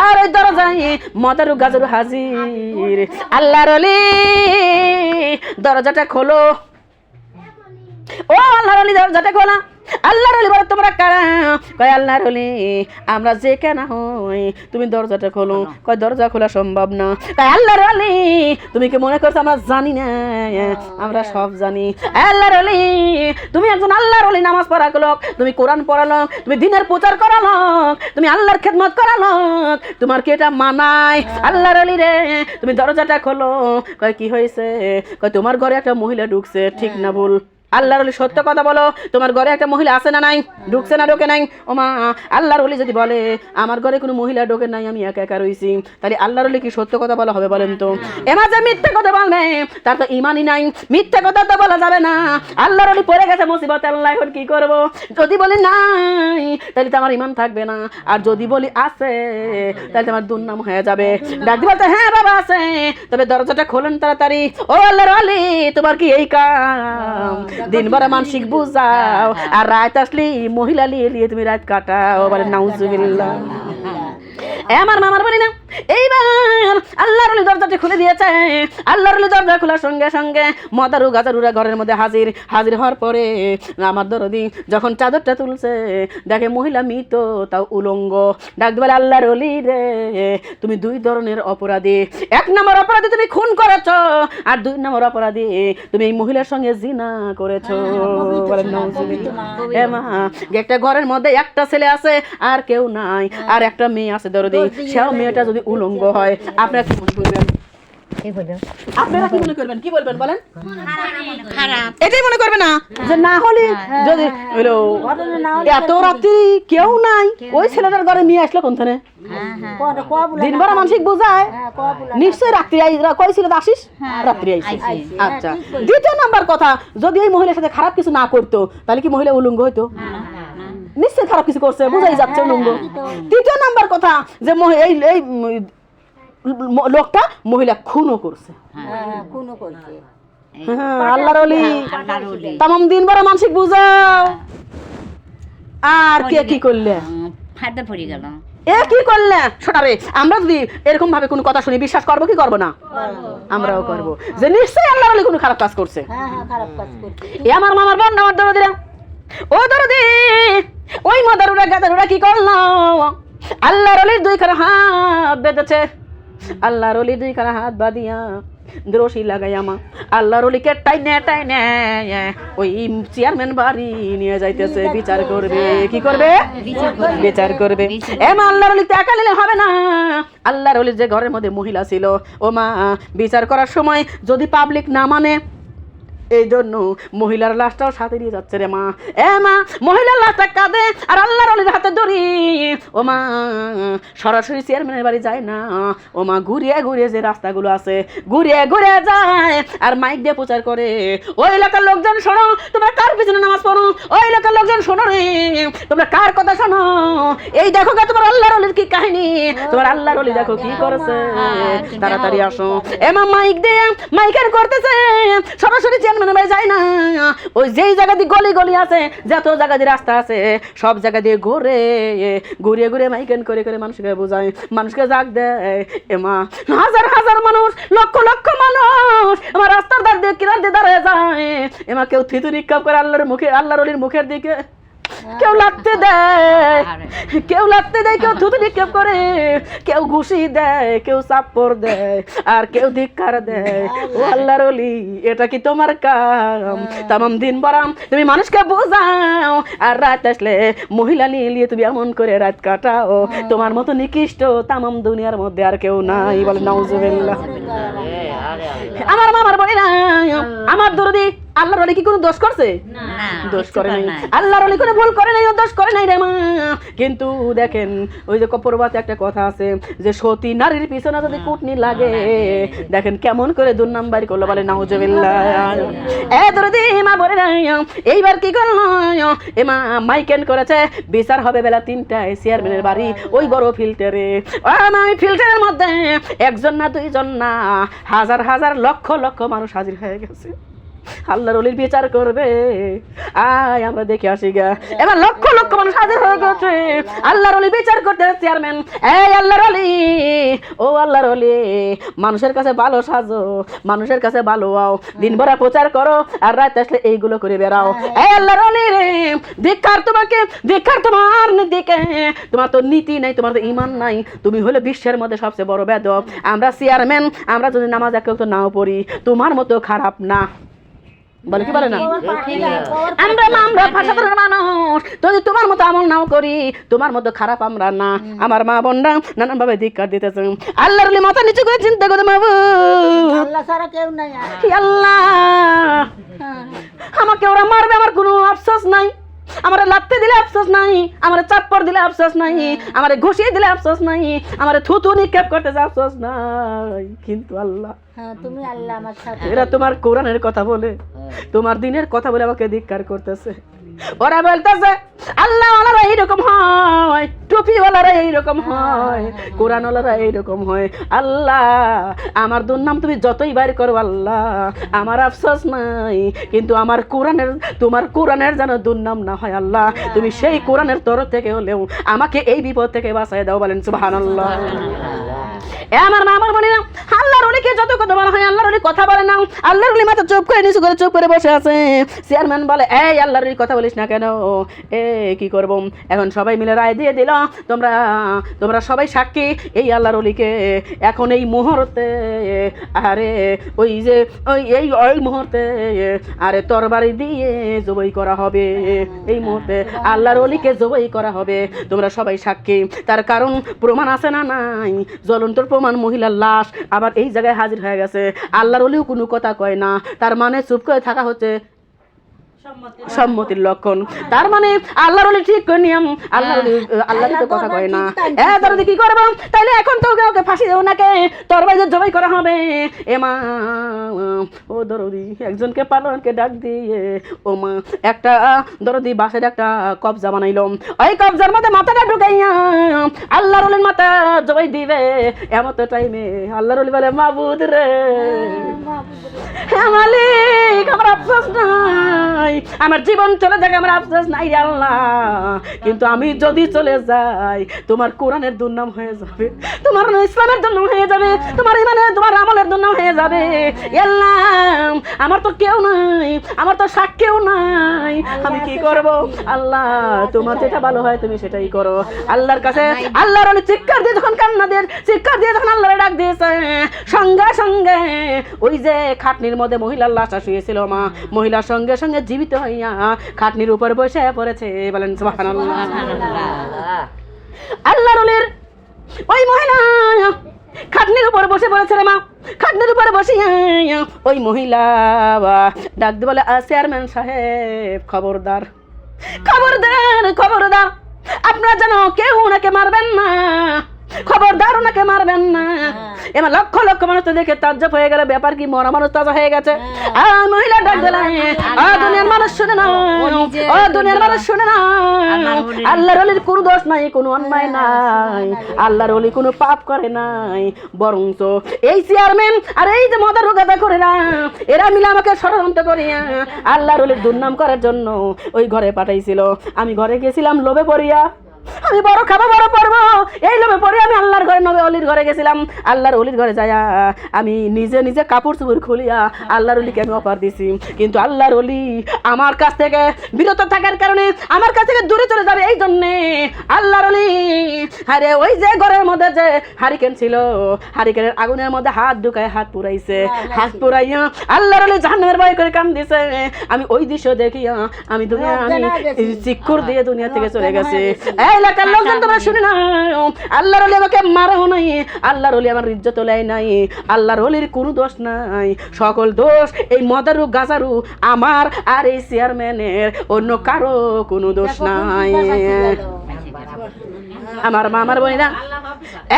Speaker 1: আর ওই দরজায় মদারু গাজারু হাজির। আল্লাহর ওলি দরজাটা খোলো, ও আল্লাহর ওলি দরজাটা খোলা। আল্লাহর ওলি বলে, তোমরা কারা? কয় আল্লাহর ওলি আমরা যে কেন হই, তুমি দরজাটা খোলো। কয় দরজা খোলা সম্ভব না। কয় আল্লাহর ওলি তুমি কি মনে করছো আমরা জানি না? আমরা সব জানি। আল্লাহর ওলি তুমি একজন আল্লাহর ওলি, নামাজ পড়া লোক, তুমি কোরআন পড়া লোক, তুমি দ্বীনের প্রচার করা লোক, তুমি আল্লাহর খেদমত করা লোক, তোমার কি এটা মানায়? আল্লাহর ওলি রে তুমি দরজাটা খোলো। কয় কি হয়েছে? কয় তোমার ঘরে একটা মহিলা ঢুকছে, ঠিক না ভুল? আল্লাহর ওলি সত্য কথা বলো, তোমার ঘরে একটা মহিলা আছে না নাই? ঢুকছে না ঢোকে নাই? ও মা, আল্লাহর ওলি যদি বলে আমার ঘরে কোনো মহিলা ঢোকে নাই, আমি একা একা রইছি, তাহলে আল্লাহর ওলি কি সত্য কথা বলা হবে বলেন তো? এমা যে মিথ্যা কথা বলবে তার তো ইমানই নাই, মিথ্যা কথা তো বলা যাবে না। আল্লাহর ওলি পড়ে গেছে মুসিবত, আল্লাহ এখন কি করব? যদি বলি নাই তাহলে তো আমার ইমান থাকবে না, আর যদি বলি আছে তাহলে তো আমার দুর্নাম হয়ে যাবে। ডাক বলতে, হ্যাঁ বাবা আছে, তবে দরজাটা খোলেন তাড়াতাড়ি। ও আল্লাহর ওলি তোমার কি এই কাম? দিনভর মানসিক বুঝাও, আর রাত আসলে মহিলা লিয়ে লিয়ে তুমি রাত কাটাও। বলে নাউজুবিল্লাহ। আমার মামার বাড়ি না, এইবার আল্লাহর ওলি দরজাটা খুলে দিয়েছে। আল্লাহর ওলি দরজা খোলার সঙ্গে সঙ্গে মদারু গাজারুরা ঘরের মধ্যে হাজির। হাজির হওয়ার পরে আমার দরদি যখন চাদরটা তুলছে, দেখে মহিলা মৃত, তাও উলঙ্গ। ডাক বলে, আল্লাহর ওলি রে তুমি দুই ধরনের অপরাধী। এক নম্বর অপরাধী তুমি খুন করেছো, আর দুই নম্বর অপরাধী তুমি এই মহিলার সঙ্গে জিনা করেছো। বলে নাউজুবিল্লাহ। এ মা, একটা ঘরের মধ্যে একটা ছেলে আছে আর কেউ নাই, আর একটা মেয়ে আছে দরদি, সেও মেয়েটা যদি উলঙ্গ হয়, আপনারা কি মনে করবেন? আপনারা কি মনে করবেন? কি বলবেন বলেন? খারাপ এটাই মনে করবে না যে না হলে যদি এত রাত্রি কেউ নাই, ওই ছেলেটার ঘরে নিয়ে আসলো কোন থানে? দিনভর মানসিক বোঝায়, নিশ্চয়ই রাত্রি কই ছিল আসিস, রাত্রি আইসিস। আচ্ছা, দ্বিতীয় নাম্বার কথা, যদি এই মহিলার সাথে খারাপ কিছু না করতো তাহলে কি মহিলা উলঙ্গ হইতো? নিশ্চয়ই খারাপ কিছু করছে, বোঝাই যাচ্ছে উলঙ্গ। তৃতীয় নাম্বার কথা, যে এই লোকটা মহিলা খুনও করছে। আল্লাহর ওলি তামাম দিন ভর মানসিক বুঝাও, আর কে কি করলে
Speaker 2: হাতে পড়ে গেল।
Speaker 1: এ কি করলে শোনারে, আমরা যদি এরকম ভাবে কোনো কথা শুনি বিশ্বাস করবো কি করবো না? আমরাও করবো যে নিশ্চয়ই আল্লাহর ওলি কোনো খারাপ কাজ করছে।
Speaker 4: হ্যাঁ হ্যাঁ খারাপ কাজ করছে।
Speaker 1: এ আমার মামার বোন, আমার দরদিরা, ও দরদি, ওই মাদারুরা গাদারুরা কি করলো? আল্লাহর ওলির দুইখানা হাত বেঁধেছে, আল্লাহর ওলির দুইখানা হাত বাঁধিয়া রশি লাগাইয়া মা আল্লাহর ওলিকে টাইনে টাইনে ওই চেয়ারম্যান বাড়ি নিয়ে যাইতেছে। বিচার করবে, কি করবে? বিচার করবে। এ মা আল্লাহর ওলি তাকালে হবে না। আল্লাহর ওলির যে ঘরের মধ্যে মহিলা ছিল, ও মা বিচার করার সময় যদি পাবলিক না মানে, এই জন্য মহিলার লাশটাও সাথে নিয়ে যাচ্ছে রে মা। এ মা মহিলার লাশটা কাঁদে আর আল্লাহর ওলির হাতে ধরি। ও মা সরাসরি চেয়ারম্যানের বাড়ি যায় না, ও মা ঘুরিয়ে ঘুরিয়ে যে রাস্তাগুলো আছে ঘুরিয়ে ঘুরিয়ে যায় আর মাইক দিয়ে প্রচার করে, ওই এলাকার লোকজন শোনো, তোমরা কার পিছনে নামাজ পড়ো? ওই এলাকার লোকজন শোনো রে, তোমরা কার কথা শোনো? এই দেখো গা তোমার আল্লাহর ওলির কি কাহিনী, তোমার আল্লাহর ওলি দেখো কি করেছে, তাড়াতাড়ি আসো। এ মা মাইক দিয়ে মাইকের করতেছে, সরাসরি মানে যায় না। ওই যেই জায়গা দিয়ে গলি গলি আছে, যত জায়গা দিয়ে রাস্তা আছে, সব জায়গা দিয়ে ঘুরিয়ে ঘুরিয়ে মাইকেন করে করে মানুষকে বোঝায়, মানুষকে জাগ দেয়। এমা হাজার হাজার মানুষ, লক্ষ লক্ষ মানুষ আমার রাস্তার ধার দিয়ে কিনার দিয়ে দাঁড়ায় যায়। এমা কেউ থিতু নিক্ষেপ করে আল্লাহর মুখে, আল্লাহর ওলির মুখের দিকে, কেউ লাগতে দেয়, কেউ লাগতে দেয়, কেউ থুতু নিক্ষেপ করে, কেউ ঘুষি দেয়, কেউ চাপ্পড় দেয়, আর কেউ ধিক্কার দেয়। ও আল্লাহর ওলি, এটা কি তোমার কাম? তামাম দিন বরাম তুমি মানুষকে বোঝাও, আর রাত আসলে মহিলা নিয়ে তুমি এমন করে রাত কাটাও। তোমার মতো নিকৃষ্ট তামাম দুনিয়ার মধ্যে আর কেউ নাই। বলে নাউজুবিল্লাহ। আমার মামার বলি না, আমার দরদি আল্লাহর ওলি কি কোনো দোষ করছে? দোষ করে নাই। আল্লাহর ওলি কোনো ভুল করে নাই, দোষ করে নাই রে মা। কিন্তু দেখেন ওই যে কপরবাতে একটা কথা আছে যে সতী নারীর পিছনে যদি কুটনি লাগে, দেখেন কেমন করে দুর্নামবাড়ি করলো। বলে নাউজুবিল্লাহ। এ দরদি মা বলে নাই, এইবার কি করলো? এ মা মাইকেন করেছে, বিচার হবে বেলা 3টায় চেয়ারম্যানের বাড়ি, ওই বড় ফিল্টারে। ওই ফিল্টারের মধ্যে একজন না দুইজন না, হাজার হাজার লক্ষ লক্ষ মানুষ হাজির হয়ে গেছে। আল্লাহর ওলির বিচার করবে, আয় আমরা দেখে আসি গা। এবার লক্ষ লক্ষ মানুষ হাজির হয়ে গেছে, আল্লাহর ওলি বিচার করতে চেয়ারম্যান। এই আল্লাহর ওলি, ও আল্লাহর ওলি, মানুষের কাছে ভালো সাজো, মানুষের কাছে ভালো আও, দিন ভরা প্রচার করো, আর রাত আসলে এইগুলো করে বেড়াও। এই আল্লাহর ওলি রে, ধিক্কার তোমাকে, ধিক্কার তোমার দিকে। তোমার তো নীতি নাই, তোমার তো ঈমান নাই, তুমি হলে বিশ্বের মধ্যে সবচেয়ে বড় বেদব। আমরা চেয়ারম্যান, আমরা যদি নামাজ এক ওয়াক্ত নাও পড়ি, তোমার মতো খারাপ না। বলে কি বলে না? আমরা ভাষাধরের মানুষ, যদি তোমার মতো আমল নাও করি, তোমার মতো খারাপ আমরা না। আমার মা বোনরা নানান ভাবে ধিক্কার দিতেছে। আল্লাহর ওলি মাথা নিচু করে চিন্তা করে, মাবুদ
Speaker 4: আল্লাহ ছাড়া কেউ নাই।
Speaker 1: আল্লাহ আমাকে ওরা মারবে, আমার কোনো আফসোস নাই, আমার লাত্তে দিলে আফসোস নাই, আমার চাপ্পড় দিলে আফসোস নাই, আমার ঘুষিয়ে দিলে আফসোস নাই, আমার থুতু নিক্ষেপ করতে আফসোস নাই। কিন্তু আল্লাহ,
Speaker 4: তুমি আল্লাহ আমার সাথে,
Speaker 1: এরা তোমার কোরআনের কথা বলে, তোমার দিনের কথা বলে আমাকে ধিক্কার করতেছে। ওরা বলতেছে আল্লাহওয়ালারা এইরকম হয়, টুপিওয়ালারা এইরকম হয়, কোরআনওয়ালারা এইরকম হয়। আল্লাহ আমার দুর্নাম তুমি যতই বাইর করো আল্লাহ, আমার আফসোস নাই, কিন্তু আমার কোরআনের, তোমার কোরআনের যেন দুর্নাম না হয় আল্লাহ। তুমি সেই কোরআনের তরফ থেকে হলেও আমাকে এই বিপদ থেকে বাঁচাই দাও। বলেন সুবহানাল্লাহ। এ আমার মা, আমার মনে না, আল্লাহর ওলিকে যত কথা বলা হয়, আল্লাহর ওলি কথা বলে না। আল্লাহর ওলি মাথা চুপ করে নিচু করে চুপ করে বসে আছে। চেয়ারম্যান বলে, এই আল্লাহর ওলি কথা বলিস না কেন? এ কি করব? এখন সবাই মিলে রায় দিয়ে দিল, তোমরা সবাই সাক্ষী। এই আল্লাহর ওলিকে এখন এই মুহূর্তে, আরে ওই যে ওই মুহূর্তে, আরে তরবারি দিয়ে জবাই করা হবে। এই মুহূর্তে আল্লাহর ওলিকে জবাই করা হবে। তোমরা সবাই সাক্ষী। তার কারণ প্রমাণ আছে না? নাই। জ্বলন্ত প্রমাণ, মহিলার লাশ আবার এই জায়গায় হাজির হয়ে গেছে। আল্লাহর ওলিও কোনো কথা কয় না, তার মানে চুপ করে থাকা হচ্ছে সম্মতির লক্ষণ। তার মানে আল্লাহর ওলি ঠিক করে নিয়ম, আল্লাহর তো কথা কয় না। তারা কি করবো তাইলে? এখন তো ওকে ফাঁসি দেবো নাকি, তরবারি জবাই করা হবে। এমা ও দরদি, একজনকে পালনকে ডাক দিয়ে, ও মা একটা দরদি বাসের একটা কবজা বানাইল। ওই কবজার মধ্যে মাথাটা ঢুকাইয়া আল্লাহর ওলির মাথা জবাই দিবে। এমন টাইমে আল্লাহর ওলি বলে, মাবুদ রে, হ্যাঁ মালিক, আমার আফসোস নাই, নাই, আমার জীবন চলে যাবে, আমার আফসোস নাই রে আল্লাহ, কিন্তু আমি যদি চলে যাই তোমার কোরআনের দুর্নাম হয়ে যাবে, তোমার ইসলামের দুর্নাম হয়ে যাবে, তোমার ইমানের তোমার আমলের দুর্নাম হয়ে যাবে। আল্লাহ আমার তো কেউ নাই, আমার তো সাক্ষীও নাই, আমি কি করব? আল্লাহ তোমার যেটা ভালো হয় তুমি সেটাই করো। আল্লাহর কাছে আল্লাহর অনেক চিৎকার দিয়ে যখন কান্না দিয়ে চিৎকার দিয়ে যখন আল্লাহরে ডাক দিয়েছে, সঙ্গে সঙ্গে ওই যে খাটনির মধ্যে মহিলার লাশটা শুয়েছিল মা, মহিলার সঙ্গে সঙ্গে জীবিত হইয়া খাটনির উপর বসে পড়েছে। বলেন সুবহানাল্লাহ। আল্লাহর ওলির ওই মহিলা খাটনির উপর বসে পড়েছে রে মা, খাটনির উপর বসে ওই মহিলা ডাক দিয়ে বলে, চেয়ারম্যান সাহেব খবরদার খবরদার খবরদার, আপনারা যেন কেউ ওনাকে মারবেন না, খবরদার ওনাকে মারবেন না। এবার লক্ষ লক্ষ মানুষ তো দেখে তাজ্জব হয়ে গেল, ব্যাপার কি মরা মানুষ তাজা হয়ে গেছে। আর মহিলা ডাক দিলেন, দুনিয়ার মানুষ শুনে না, ও দুনিয়ার মানুষ শুনে না, আল্লাহর ওলির কোনো দোষ নাই, কোনো অন্যায় নাই, আল্লাহর ওলি কোনো পাপ করে নাই, বরঞ্চ এই চেয়ারম্যান আর এই যে মদা রোগাদা করে না, এরা মিলে আমাকে ষড়যন্ত্র করিয়া আল্লাহর ওলির দুর্নাম করার জন্য ওই ঘরে পাঠাইছিল। আমি ঘরে গেছিলাম লোভে পড়িয়া, আমি বড় খাবো বড় পড়বো এই লোভে পড়ে আমি আল্লাহর ঘরে নবে অলির ঘরে গেছিলাম। আল্লাহর অলির ঘরে যাইয়া আমি নিজে নিজে কাপড় চোপড় খুলিয়া আল্লাহর অলিকে আমি অফার দিছি, কিন্তু আল্লাহর অলি আমার কাছ থেকে বিরত থাকার কারণে আমার কাছ থেকে দূরে চলে যাবে, এই জন্যে আল্লাহর অলি আরে ওই যে ঘরের মধ্যে যে হারিকেন ছিল, হারিকেনের আগুনের মধ্যে হাত ঢুকায় হাত পুরাইছে, হাত পুরাইয়া আল্লাহর অলি জাহান্নামের ভয় করে কাম দিছে। আমি ওই দৃশ্য দেখিয়া আমি দুনিয়া আমি চিক্কুর দিয়ে দুনিয়া থেকে চলে গেছে। এলাকার লোকজন তোমরা শুনে না, আল্লাহর ওলি আমাকে মারাও নাই, আল্লাহর ওলি আমার ইজ্জত লাই নাই, আল্লাহর ওলির কোনো দোষ নাই, সকল দোষ এই মদারু গাজারু আমার আর এই চেয়ারম্যানের, অন্য কারো কোনো দোষ নাই। আমার মা আমার বোনেরা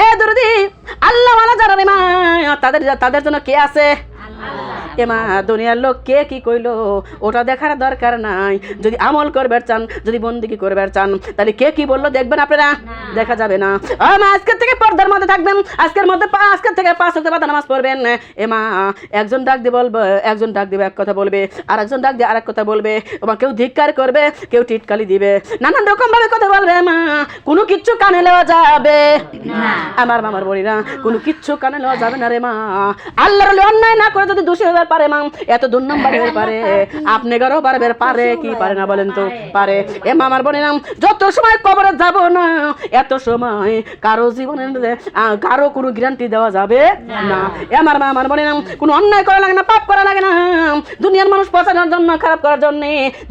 Speaker 1: এ দরদি আল্লাহ ওয়ালা যারা রে মা, তাদের জন্য কে আছে? এমা দুনিয়ার লোক কে কি কইলো ওটা দেখার দরকার নাই, যদি আমল করবার চান, যদি বন্দেগী করবার চান, তাহলে কে কি বললো দেখবেন আপনারা, দেখা যাবে না। আজকের থেকে পর্দার মধ্যে থাকবেন, আজকের থেকে 5 ওয়াক্ত বাদা নামাজ পড়বেন। এমা একজন ডাক দিয়ে বলবে, একজন ডাক দিবে এক কথা বলবে, আর একজন ডাক দিয়ে আরেক কথা বলবে, ওমা কেউ ধিক্কার করবে, কেউ টিটকালি দিবে, নানান রকম ভাবে কথা বলবে। মা কোনো কিচ্ছু কানে লওয়া যাবে না, আমার মামার বলিরা কোনো কিচ্ছু কানে লওয়া যাবে না রে মা। আল্লাহর অন্যায় না করে যদি দোষী পারে মা, এত দুর্নাম বাড়িয়ে পারে, আপনি গারো পারবে পারে কি পারে না বলেন তো? পারে। এ মামার বোনের নাম যত সময় কবরে যাব না, এত সময় কারো জীবনের কারো কোনো গ্যারান্টি দেওয়া যাবে না। আমার মামার বোনের নাম কোনো অন্যায় করা লাগে না, পাপ করা লাগে না, দুনিয়ার মানুষ পচানোর জন্য, খারাপ করার জন্য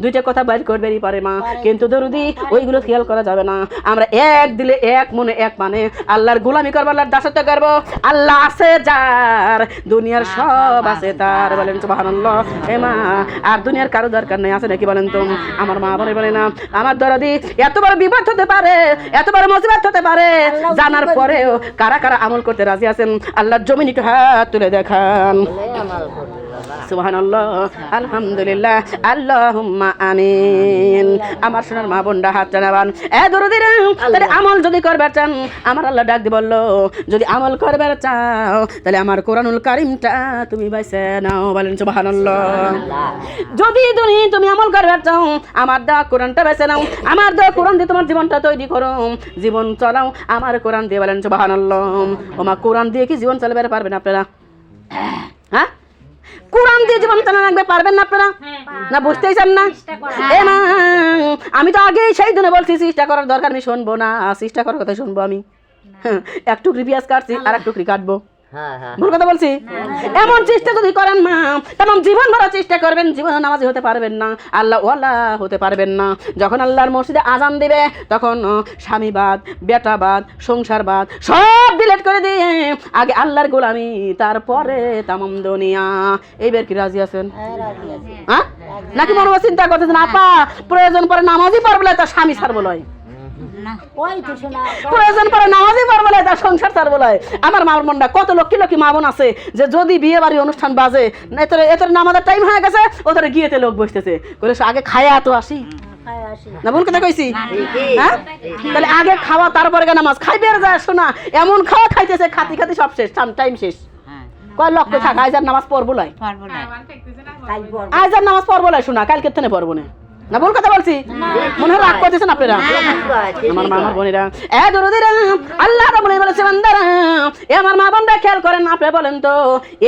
Speaker 1: দুইটা কথা বাইর করবেই পারে মা, কিন্তু দরুদি ওইগুলো খেয়াল করা যাবে না। আমরা এক দিলে এক মনে এক মানে আল্লাহর গোলামি করবো, আল্লাহর দাসত্ব করবো। আল্লাহ আছে যার, দুনিয়ার সব আছে তার, বলেন সুবহানাল্লাহ। এ মা আর দুনিয়ার কারো দরকার নেই, আছে নাকি বলেন তো? আমার মা বলে না, আমার দরদি এত বড় বিপদ হতে পারে, এত বড় মুসিবত হতে পারে, জানার পরেও কারা কারা আমল করতে রাজি আছেন আল্লাহর জমিন একটু হাত তুলে দেখান। সুবহানাল্লাহ, আলহামদুলিল্লাহ, আল্লাহুম্মা আমিন। আমার সোনার মা বোনরা হাত জানাবান। এ দরদিরা তাহলে আমল যদি করবার চান, আমার আল্লাহ ডাক দিয়ে বললো, যদি আমল করবার চাও তাহলে আমার কোরআনুল কারীমটা তুমি বাইছে নাও, বলেন সুবহানাল্লাহ। যদি তুমি আমল করবার চাও, আমার দেওয়া কোরআনটা বেছে নাও, আমার দেওয়া কোরআন দিয়ে তোমার জীবনটা তৈরি করো, জীবন চালাও আমার কোরআন দিয়ে, বলেন সুবহানাল্লাহ। ওমা কোরআন দিয়ে কি জীবন চালাতে পারবেন আপনারা? হ্যাঁ, কোরআন দিয়ে জীবন চালা রাখবে পারবেন না আপনারা? না বুঝতেই চান না? এ মা আমি তো আগেই সেই দিনে বলছি চেষ্টা করার দরকার, আমি শুনবো না, চেষ্টা করার কথা শুনবো আমি। এক টুকরি পেঁয়াজ কাটছি আর এক টুকরি কাটবো, ভুল কথা বলছি? এমন চেষ্টা যদি করেন মা, তেমন জীবন ভরা চেষ্টা করবেন, জীবনে নামাজি হতে পারবেন না, আল্লাহ ওয়ালা হতে পারবেন না। যখন আল্লাহর মসজিদে আজান দিবে তখন স্বামীবাদ, বেটাবাদ, সংসারবাদ সব ডিলিট করে দিয়ে আগে আল্লাহর গোলামি, তারপরে তামাম দুনিয়া। এইবার কি রাজি আছেন? হ্যাঁ, নাকি মনে চিন্তা করতেছেন আপা প্রয়োজন পরে নামাজই পড়বো তার স্বামী ছাড়বো লয়, প্রয়োজন পরে নামাজই পড়বো তার সংসার ছাড়বো লয়? আমার মার মনটা কত লক্ষ্মী লক্ষ্মী মা বোন আছে যে যদি বিয়ে বাড়ি অনুষ্ঠান বাজে এত নামাজের টাইম হয়ে গেছে, ওদের গিয়েতে লোক বসতেছে, বলে আগে খায়া তো আসি না, ভুল কথা কইছি? হ্যাঁ, তাহলে আগে খাওয়া তারপরে নামাজ, খাইবে আর যায় শোনা, এমন খাওয়া খাইতেছে খাতি খাতি সব শেষ, টাইম শেষ। কয় লক্ষ্য থাক আইজার নামাজ পড়বো লাই
Speaker 2: পারবো না
Speaker 4: কাল পর
Speaker 1: আইজার নামাজ পড়বো লাই শোনা কালকে থেকে পড়বো না না ভুল কথা বলছি মনে হয় রাগ করতেছেন আপনারা আমার মামার বোনেরা এ দরদিরা আল্লাহ রাব্বুল আলামিন বলেছে বান্দারা এ আমার মা বোনরা খেয়াল করেন আপনারা বলেন তো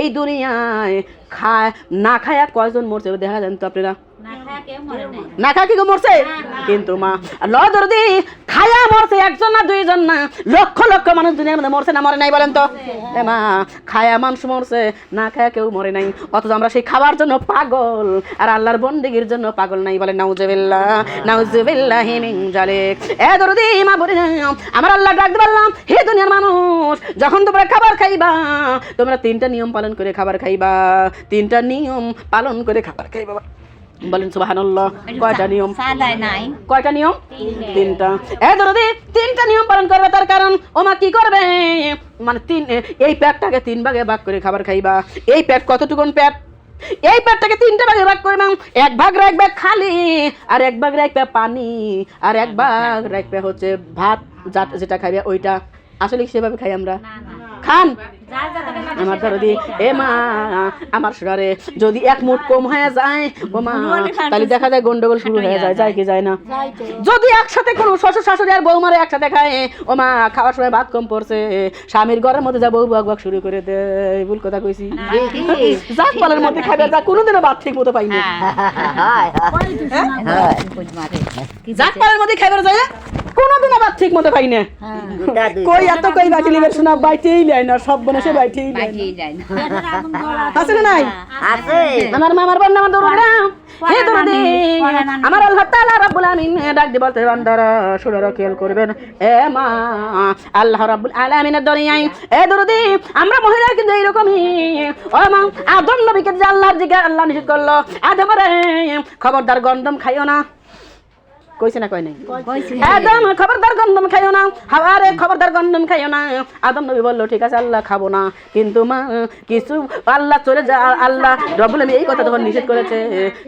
Speaker 1: এই দুনিয়ায় খায় না খায়া কয়জন মরছে দেখা যান তো আপনারা
Speaker 2: না খায় কেউ মরে নাই
Speaker 1: না খা কি মরছে কিন্তু মা আল্লাহ দরদি খায়া মরছে একজন না দুইজন না লক্ষ লক্ষ মানুষ দুনিয়ার মধ্যে মরছে না মরে নাই বলেন তো এ মা খায়া মানুষ মরছে না খায়া কেউ মরে নাই অথচ আমরা সেই খাবার জন্য পাগল আর আল্লাহর বন্দেগীর জন্য পাগল নাই বলে নাউজুবিল্লাহ নাউজুবিল্লাহি মিন জালিক এ দরদি মা বলি আমার আল্লাহ ডাক বললাম হে দুনিয়ার মানুষ যখন তোমরা খাবার খাইবা তোমরা তিনটা নিয়ম পালন করে খাবার খাইবা তিনটা নিয়ম পালন করে খাবার খাইবা বলেন সুবহানাল্লাহ কয়টা নিয়ম
Speaker 2: সাদাই নাই
Speaker 1: কয়টা নিয়ম তিনটা এ দরদি তিনটা নিয়ম পালন করবে তার কারণ ওমা কি করবে মানে এই পেটটাকে তিন ভাগে ভাগ করে খাবার খাইবা এই পেট কতটুকুন পেট এই পেটটাকে তিনটা ভাগে ভাগ করে নাও এক ভাগ রাখবে খালি আর এক ভাগ রাখবে পানি আর এক ভাগ রাখবে হচ্ছে ভাত যেটা খাইবে ওইটা আসলে সেভাবে খাই আমরা খান আমার দরদি এ মা আমার শরীরে যদি এক মুঠ কম হয়ে যায় ও মা তাহলে দেখা যায় গন্ডগোল শুরু হয়ে যায় কি যায় না যদি একসাথে কোনো শ্বশুর শাশুড়ি আর বৌমারে একসাথে খায় ও মা খাওয়ার সময় ভাত কম পড়ছে স্বামীর ঘরের মধ্যে যা বউ বক শুরু করে দেয় ভুল কথা কইছি যাক পালের মধ্যে খাবে যা কোনোদিনও ভাত ঠিক মতো পাইনি যাক পালের মধ্যে খাবার যায় কোনোদিনও ভাত ঠিক মতো পাই না কই এত কই বাকি লিবে শোনা বাইতেই যায় না সব বনে সে বাইতেই যায় না আছে না নাই
Speaker 4: আছে
Speaker 1: আমার মামার বোন আমার দৌড়া হে দৌড়ে আমার আল্লাহ তাআলা রাব্বুল আলামিন ডাক দিয়ে বলতে বান্দারা শুনারা খেয়াল করবেন এ মা আল্লাহ রাব্বুল আলামিনের দুনিয়ায় এ দৌড়ে আমরা মহিলা কিন্তু এইরকমই ও মা আদম নবীকে যে আল্লাহর জিগার আল্লাহ নিষেধ করলো আদম রে খবরদার গন্ধম খাইও না কইছে না কই নাই আদম খবরদার গন্ধম খাইও না হাওয়া রে খবরদার গন্ধম খাইও না আদম নবী বলল ঠিক আছে আল্লাহ খাবো না কিন্তু মা কিছু আল্লাহ চলে যা আল্লাহ রব্বুল আলামিন এই কথা যখন নিষেধ করেছে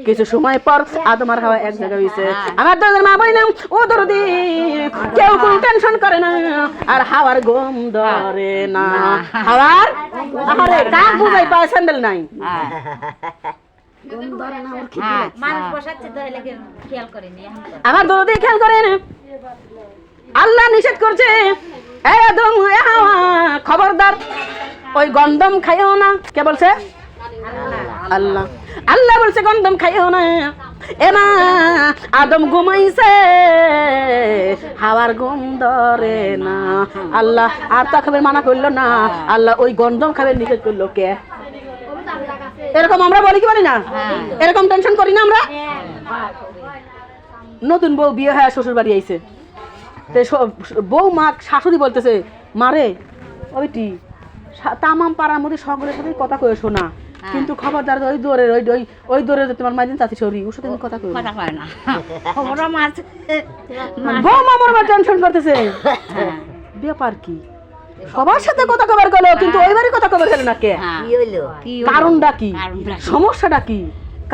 Speaker 1: কিছু সময় পর আদম আর হাওয়া এক জায়গায় হইছে আমার দরদের মা বলি না ও দরদি কেউ কোন টেনশন করে না আর হাওয়ার গম ধরে না হাওয়ার আরে কাক বুঝাই পায় স্যান্ডেল নাই
Speaker 2: মানুষ বসাচ্ছে তো হলে খেয়াল করেনি
Speaker 1: আমার দরদি খেয়াল করেন আল্লাহ নিষেধ করছে এই আদম এ হাওয়া খবরদার ওই গন্ধম খাইও না কে বলছে আল্লাহ আল্লাহ বলছে গন্ধম খাইও না এ মা আদম ঘুমাইছে হাওয়ার গম ধরে না আল্লাহ আর তা খাবার মানা করলো না আল্লাহ ওই গন্ধম খাবার নিষেধ করলো কে এরকম আমরা বলি কি বলি না এরকম টেনশন করি না আমরা নতুন বউ বিয়ে হয়ে শ্বশুর বাড়ি আইছে বউ মা শাশুড়ি বলতেছে মারে ওইটি তামাম পাড়ার মধ্যে সকলের সাথে কথা কয়ে শোনা কিন্তু খবরদার ওই দৌড়ের ওই দৌড়ে তোমার মাইদিন চাচি সরি ওর সাথে কথা কয়ে
Speaker 2: না খবর মাছ
Speaker 1: বউ মামার মা টেনশন করতেছে ব্যাপার কি সবার সাথে কথা কবার গেল কিন্তু ওইবারই কথা কবার গেল না কে
Speaker 4: কি হইলো
Speaker 1: কারণটা কি সমস্যাটা কি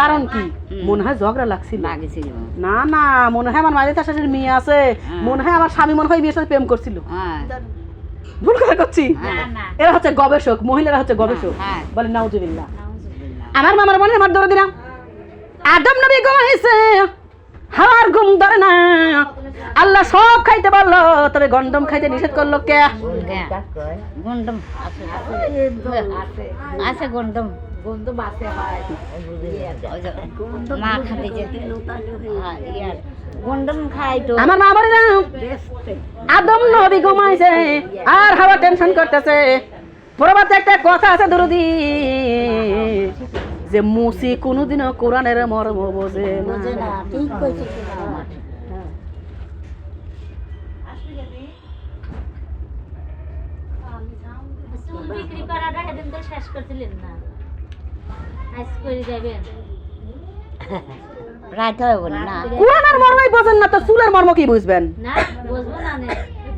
Speaker 1: কারণ কি মনে হয় ঝগড়া লাগছিল না না মনে হয় আমার মাঝে শাশুড়ির মেয়ে আছে মনে হয় আমার স্বামী মনে হয় বিয়ের সাথে প্রেম করছিল ভুল কথা করছি এরা হচ্ছে গবেষক মহিলারা হচ্ছে গবেষক বলে নাউজুবিল্লাহ আমার মামার মনে আমার দৌড় দিলাম আদম নবী ঘুমাইছে হাওয়ার ঘুম ধরে না আল্লাহ সব খাইতে পারলো তবে গন্ধম খাইতে নিষেধ করলো কে
Speaker 2: গন্ডম আছে গন্ডম গন্ডম আছে মা খাতে যে গন্ডম খাই তো
Speaker 1: আমার মা বলে না আদম নবী ঘুমাইছে আর হাওয়া টেনশন করতেছে প্রবাদে একটা কথা আছে দরদি যে মুসি কোনোদিনও কোরআনের মর্ম বোঝে না
Speaker 4: ঠিক কইছিস
Speaker 2: বিক্রি করাটা সেদিন তো শেষ করছিলেন না আজ করে যাবেন রাত হয় বলে না
Speaker 1: কোরআনের মর্মই বোঝেন না তো চুলের মর্ম কি বুঝবেন
Speaker 2: না বুঝবো না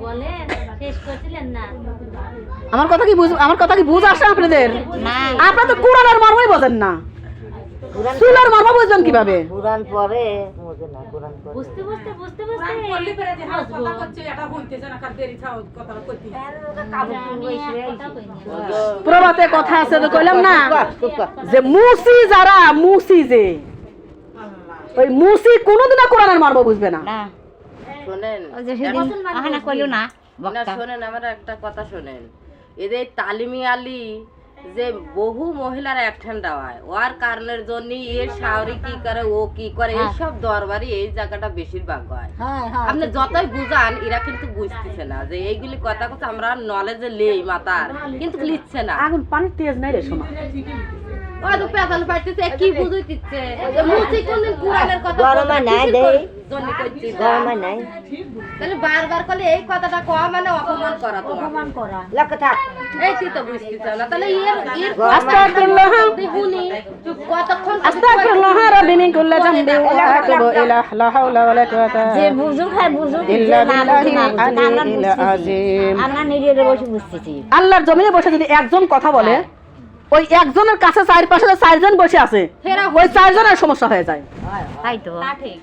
Speaker 2: বলেন শেষ করছিলেন না
Speaker 1: আমার কথা কি বুঝ আসে আপনাদের
Speaker 2: না
Speaker 1: আপনারা তো কোরআনের মর্মই বোঝেন না চুলার মারবা বুঝবেন কিভাবে?
Speaker 3: কোরআন পড়ে বুঝে না, কোরআন পড়ে।
Speaker 2: বুঝতে বুঝতে
Speaker 1: প্রবাতে কথা আছে তো কইলাম না যে মুসি যারা মুসি যে ওই মুসি কোনোদিনও কোরআনের মারবা বুঝবে না।
Speaker 4: না
Speaker 3: শোনেন
Speaker 4: ওই যে সেদিন আহানা কইলো না
Speaker 3: না,
Speaker 4: বক্তা
Speaker 3: শোনেন আমার একটা কথা শোনেন, এদের তালিমি আলী যে বহু মহিলারা একঠান্ডা হয় ওর কারণের জন্য এর শাওরি কি করে ও কি করে এইসব দরবারি এই জায়গাটা বেশিরভাগ হয়।
Speaker 4: হ্যাঁ হ্যাঁ
Speaker 3: আপনি যতই বুঝান এরা কিন্তু বুঝতেছে না যে এইগুলি কথা কথা আমরা নলেজে লেই মাতার কিন্তু লিখছে না।
Speaker 1: আগুন পানির তেজ নাই রে শোনা।
Speaker 3: ওই তো পেছাল পাইতেছে কি বুঝাইতেছে যে মুসি কোনদিন কোরআনের কথা
Speaker 4: গরমে নাই
Speaker 3: কিসের
Speaker 4: দেই।
Speaker 3: জন্য কইছি
Speaker 4: গরমে নাই
Speaker 3: তাহলে বারবার করলে এই কথাটা কওয়া মানে অপমান করা তোমার।
Speaker 4: অপমান করা লক্ষ্য থাক
Speaker 3: এই তুই তো বুঝতেছ না তাহলে এর
Speaker 1: আস্তাগফিরুল্লাহ
Speaker 3: শুনি কতক্ষণ
Speaker 1: আস্তাগফিরুল্লাহ রাব্বি মিন কুল্লি যামবি ওয়া আতুবু ইলাইহি লা হাওলা ওয়ালা কুওয়াতা
Speaker 4: যে বুঝুন খায় বুঝুন
Speaker 1: ইল্লা বিল্লাহিল আলিয়্যিল আযীম।
Speaker 4: আমরা নিজেরে বসে বুঝতেছি
Speaker 1: আল্লাহর জমিনে বসে যদি একজন কথা বলে ওই একজনের কাছে চারপাশে যে চারজন বসে আছে ওই চারজনের সমস্যা হয়ে যায়।
Speaker 4: তাই তো
Speaker 2: ঠিক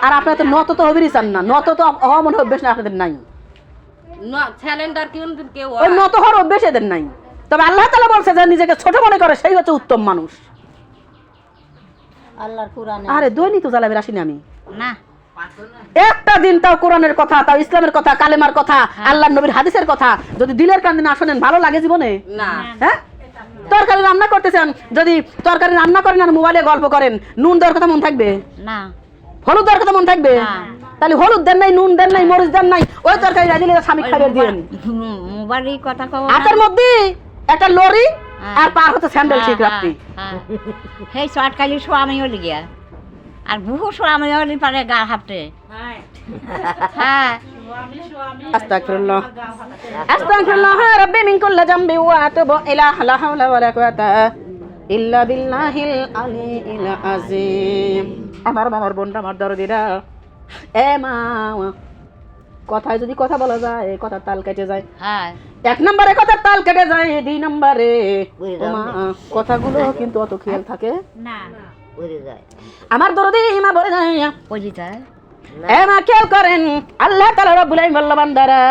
Speaker 1: আর আপনারা তো নত তো হবেরই চান না, নত তো হওয়া মনে অভ্যেস না আপনাদের নাই,
Speaker 3: স্যালেন্ডার কোনদিন কেউ
Speaker 1: ওই নত হওয়ার অভ্যেস এদের নাই। তবে আল্লাহ তাআলা বলছে যে নিজেকে ছোট মনে করে সেই হচ্ছে উত্তম মানুষ।
Speaker 4: আল্লাহর কোরআনে
Speaker 1: আরে দৈনিক তো জ্বালাবের আসিনি আমি,
Speaker 4: না
Speaker 1: একটা দিন তাও কোরআনের কথা, তাও ইসলামের কথা, কালেমার কথা, আল্লাহর নবীর হাদিসের কথা যদি দিলের কান্দে না শোনেন ভালো লাগে জীবনে?
Speaker 3: না
Speaker 1: হ্যাঁ, তরকারি রান্না করতেছেন যদি তরকারি রান্না করেন আর মোবাইলে গল্প করেন, নুন দেওয়ার কথা মন থাকবে?
Speaker 4: না
Speaker 1: হলুদ দেওয়ার কথা মন থাকবে? তাহলে হলুদ দেন নাই, নুন দেন নাই, মরিচ দেন নাই, ওই তরকারি রাঁধিলে স্বামী খাইবে দিন।
Speaker 4: মোবাইলের কথা কও
Speaker 1: হাতের মধ্যে একটা লরি আর পার হতে স্যান্ডেল ঠিক রাখতি।
Speaker 4: সেই চটকালি স্বামী হলি গিয়া আর বহু স্বামী হলি পারে গা হাঁপতে হ্যাঁ
Speaker 1: আস্তাগফিরুল্লাহ আস্তাগফিরুল্লাহ রাব্বি মিন কুল্লি যামবি ওয়া আতুবু ইলাইহি লা হাওলা ওয়ালা কুওয়াতা ইল্লা বিল্লাহিল আলিয়্যিল আযীম। আমার মামার বোনরা, আমার দরদিরা, এ মা, কথায় যদি কথা বলা যায় কথার তাল কেটে যায়।
Speaker 4: হ্যাঁ
Speaker 1: এক নম্বরে কথার তাল কেটে যায়, দুই নম্বরে কথাগুলো কিন্তু অত খেয়াল থাকে
Speaker 2: না
Speaker 4: বুঝে যায়
Speaker 1: আমার দরদি মা বলে যায়।
Speaker 4: বুঝি যায়
Speaker 1: এ মা খেয়াল করেন, আল্লাহ তাআলা রব্বুল আলামিন বলল বান্দারা,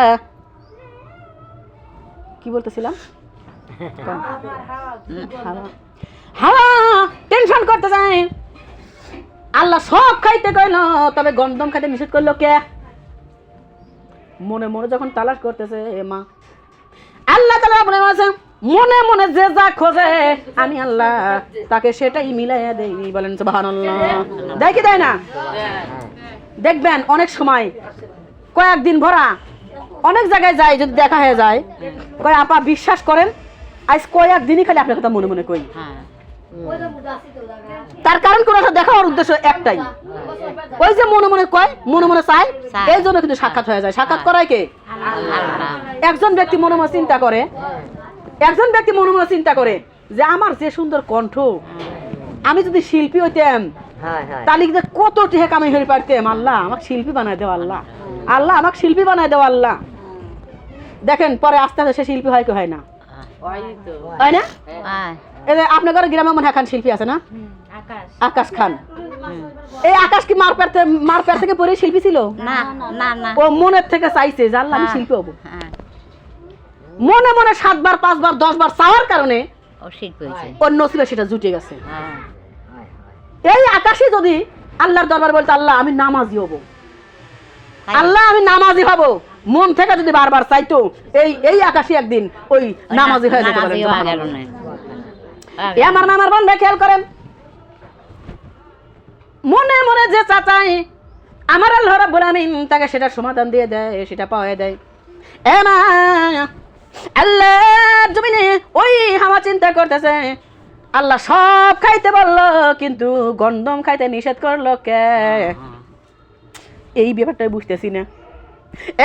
Speaker 1: কি বলতেছিলাম? হাওয়া টেনশন করতে যায়, আল্লাহ সব খাইতে কইল তবে গন্ধম খাইতে নিষেধ করলো কে? মনে মনে যখন তালাশ করতেছে এ মা, আল্লাহ তাআলা বলে আছে মনে মনে যে যা খোঁজে আমি আল্লাহ তাকে সেটাই মিলাইয়া দেই। বলেন সুবহানাল্লাহ। দেয় কি দেয় না? দেখবেন অনেক সময় কয়েকদিন ভরা অনেক জায়গায় যায়, যদি দেখা হয়ে যায় কয় আপা বিশ্বাস করেন আজ কয়েকদিনই খালি আপনার কথা মনে মনে কই।
Speaker 4: হ্যাঁ
Speaker 1: তার কারণ কোন দেখা হওয়ার উদ্দেশ্য একটাই, ওই যে মনে মনে কয় মনে মনে চায়, এই জন্য কিন্তু সাক্ষাৎ হয়ে যায়। সাক্ষাৎ করায় কে? একজন ব্যক্তি মনে মনে চিন্তা করে, একজন ব্যক্তি মনে মনে চিন্তা করে যে আমার যে সুন্দর কণ্ঠ, আমি যদি শিল্পী হইতাম তাহলে কিন্তু কত টাকা কামাই হয়ে পারতাম। আল্লাহ আমাকে শিল্পী বানায় দেও, আল্লাহ আল্লাহ আমাকে শিল্পী বানায় দেও আল্লাহ। দেখেন পরে আস্তে আস্তে সে শিল্পী হয় কি হয় না? হয় না? এই যে আপনাদের গ্রামে মনে হয় খান শিল্পী আছে না, আকাশ খান। এই আকাশ কি মার পেট থেকে পরে শিল্পী ছিল
Speaker 4: না না না
Speaker 1: ও মনের থেকে চাইছে যে আল্লাহ আমি শিল্পী হবো। মনে মনে 7 বার 5 বার 10 বার চাওয়ার কারণে
Speaker 4: ও শিল্পী হয়েছে
Speaker 1: ওর নসিবে সেটা জুটে গেছে। এই আকাশে যদি আল্লাহর দরবার বলতে আল্লাহ আমি নামাজি হব, আল্লাহ আমি নামাজি হব, মন থেকে যদি বারবার চাইতো এই আকাশে একদিন ওই নামাজি হয়ে যেতে পারে। আমার মামার বোন খেয়াল করেন, মনে মনে যে চাচাই আমার আল্লাহ রাব্বুল আমিন তাকে সেটা সমাধান দিয়ে দেয়, সেটা পাওয়া দেয়। এ মা, আল্লাহর জমিনে ওই হাওয়া চিন্তা করতেছে আল্লাহ সব খাইতে বললো কিন্তু গন্ধম খাইতে নিষেধ করলো কে? এই ব্যাপারটাই বুঝতেছি না।